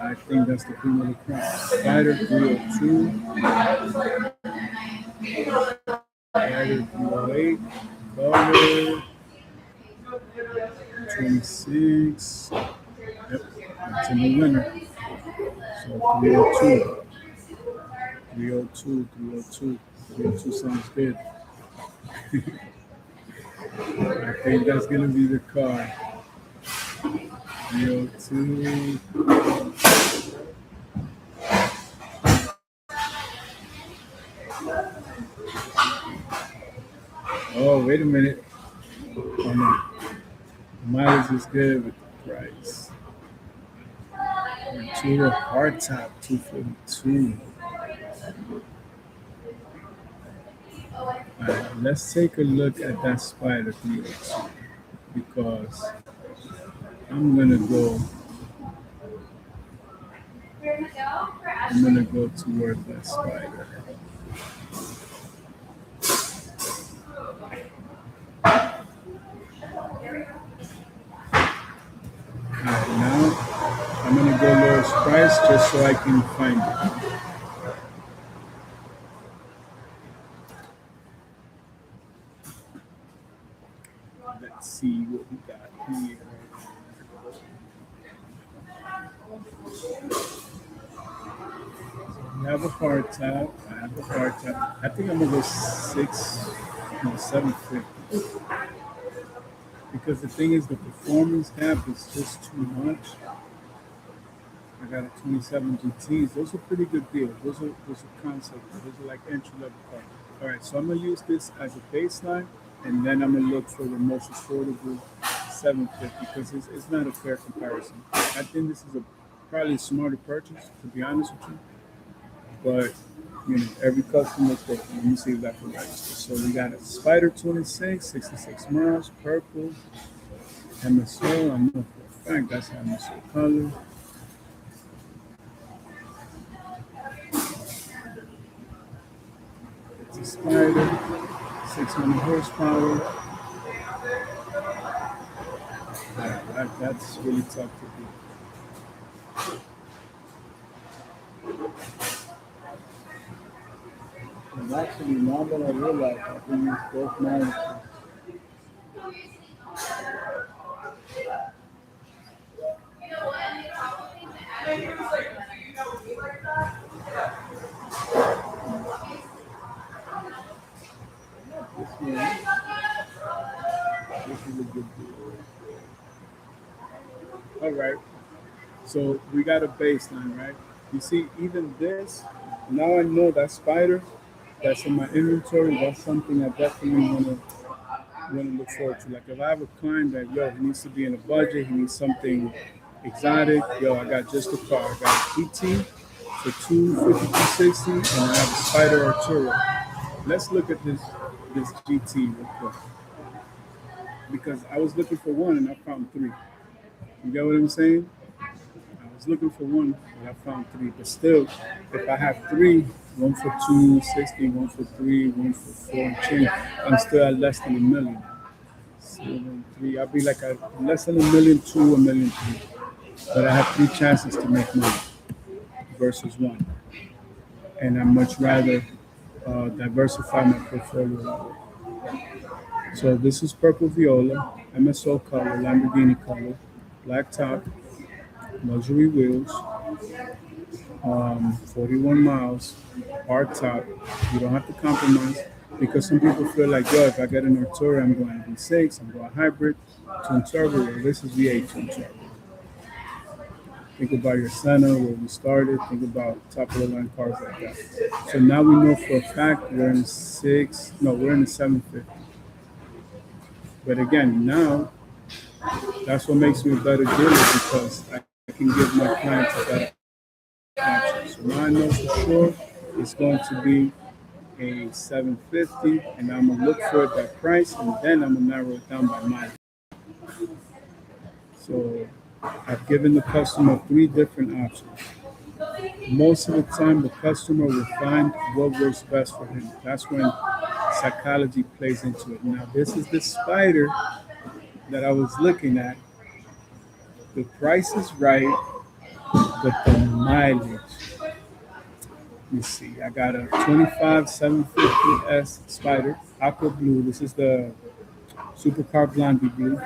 I think that's the cream of the crop. Spider 302. Spider 308. Color 26. Yep, that's a new winner. So 302. 302 sounds good. I think that's gonna be the car. 302. Oh, wait a minute. Oh, no. Mileage is good with the price. Turo hard top 242. Alright, let's take a look at that Spider 302 because I'm gonna go toward that Spider. Alright, now I'm gonna go lowest price just so I can find it. Let's see what we got here. We have a hard top. I think I'm gonna go 750. Because the thing is, the performance gap is just too much. I got a 27 GTs. Those are pretty good deals. Those are concept. Those are like entry level cars. All right, so I'm gonna use this as a baseline, and then I'm gonna look for the most affordable 750 because it's not a fair comparison. I think this is probably a smarter purchase, to be honest with you. But you know, every customer is different. Let me see if that can register. So we got a Spider 26, 66 miles, purple, MSO. I know for a fact that's MSO color. Spider, 600 horsepower. That's really tough to beat. And actually, now that I realize I can use both knives. This one, this is a good deal. All right. So we got a baseline, right? You see, even this, now I know that spider that's in my inventory, that's something I definitely want to look forward to. Like if I have a client that he needs to be in a budget, he needs something exotic, I got just the car. I got an ET for 250 to 60, and I have a Spider Arturo. Let's look at this GT real quick. Because I was looking for one and I found three. You get what I'm saying? I was looking for one, but I found three. But still, if I have three, one for 260, one for three, one for four and change, I'm still at less than a million. 7, 3, I'll be like a less than a million, 2, 1,000,000, 3. But I have three chances to make money versus one. And I much rather diversify my portfolio. So this is purple viola, MSO color, Lamborghini color, black top, luxury wheels, 41 miles, hard top. You don't have to compromise because some people feel like, if I get an Artura, I'm going to V6, I'm going hybrid, twin turbo. Well, this is V8 twin turbo. Think about your Senna, where we started. Think about top of the line cars like that. So now we know for a fact we're in we're in the 750. But again, now that's what makes me a better dealer because I can give my clients a better option. So now I know for sure it's going to be a 750, and I'm gonna look for that price, and then I'm gonna narrow it down by mileage. So I've given the customer three different options. Most of the time, the customer will find what works best for him. That's when psychology plays into it. Now, this is the Spider that I was looking at. The price is right, but the mileage. Let me see. I got a 25 750S Spider, aqua blue. This is the Supercar Blondie blue.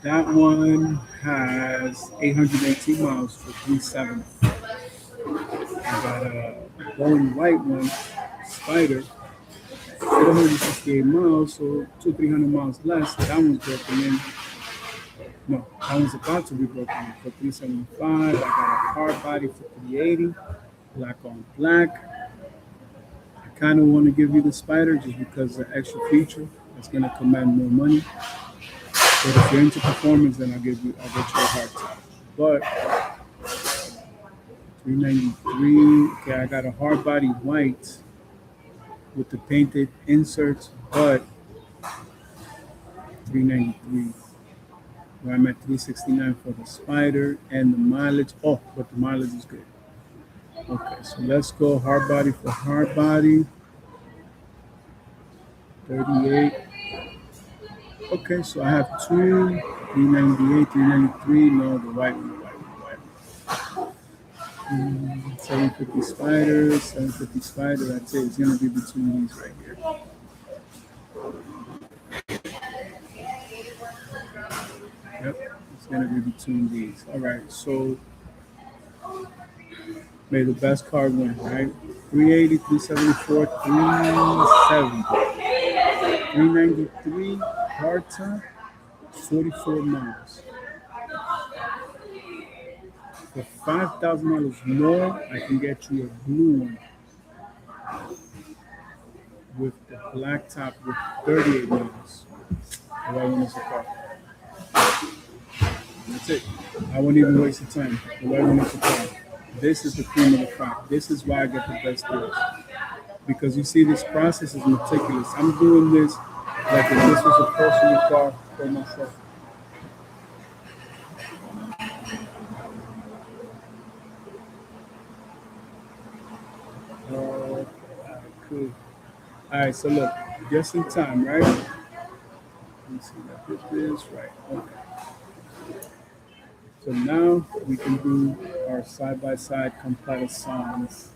That one has 818 miles for 370. I got a bone white one, Spider, 468 miles, so 200-300 miles less. That one's broken in. No, that one's about to be broken in for 375. I got a hard body for 380, black on black. I kind of want to give you the Spider just because the extra feature that's going to command more money. But if you're into performance, then I'll get you a hard top. But 393. Okay, I got a hard body white with the painted inserts, but 393. Where I'm at 369 for the Spider and the mileage. Oh, but the mileage is good. Okay, so let's go hard body for hard body. 38. Okay, so I have two, 398, 393. No, the white one. 750 Spider, 750 Spider. That's it. It's gonna be between these right here. Yep, it's gonna be between these. All right, so may the best card win, right? 380, 374, 370, 393 hard top, 44 miles. For $5,000 more, I can get you a blue one with the black top with 38 miles. The white one is the car. That's it. I won't even waste the time. The white one is the car. This is the cream of the crop. This is why I get the best deals. Because you see, this process is meticulous. I'm doing this like if this was a personal car for myself. Cool. All right, so look, just in time, right? Let me see, I did this right. Okay. So now we can do our side-by-side comparisons.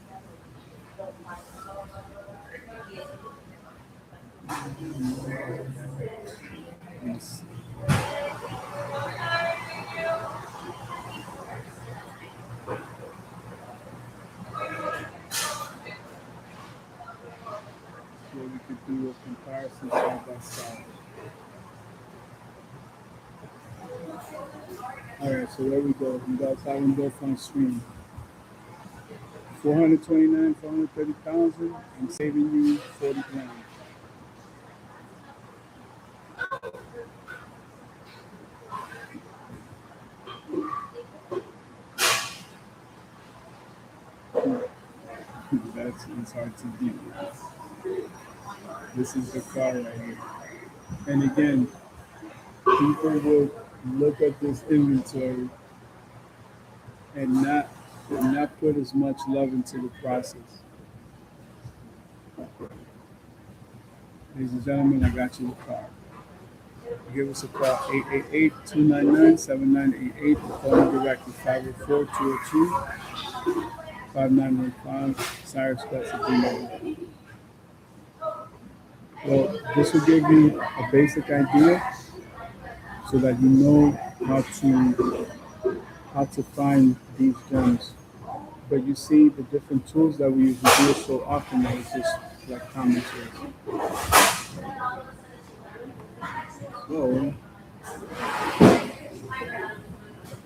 Yes. So we could do a comparison side by side. All right, so there we go. You guys have them both on screen. 429, 430,000, and saving you 40 grand. It's hard to beat. This is the car right here. And again, people will look at this inventory and not put as much love into the process. Ladies and gentlemen, I got you the car. Give us a call, 888-299-7988. The phone number directly, 504-202-5915. Cyrus Quest at gmail. Well, this will give you a basic idea so that you know how to find these gems. But you see the different tools that we use, we do it so often that it's just like common sense. So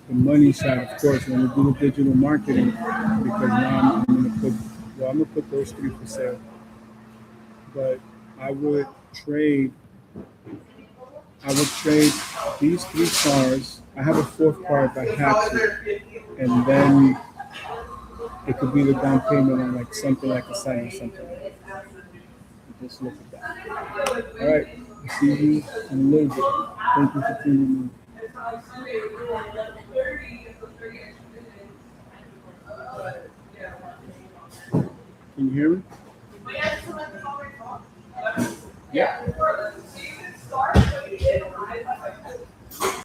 the money side, of course, when we do the digital marketing, because now I'm gonna put those three for sale. But I would trade these three cars. I have a fourth car if I have to, and then it could be the down payment on like something like a site or something. Just look at that. All right, I'll see you in a little bit. Thank you for tuning in. Can you hear me? Yeah.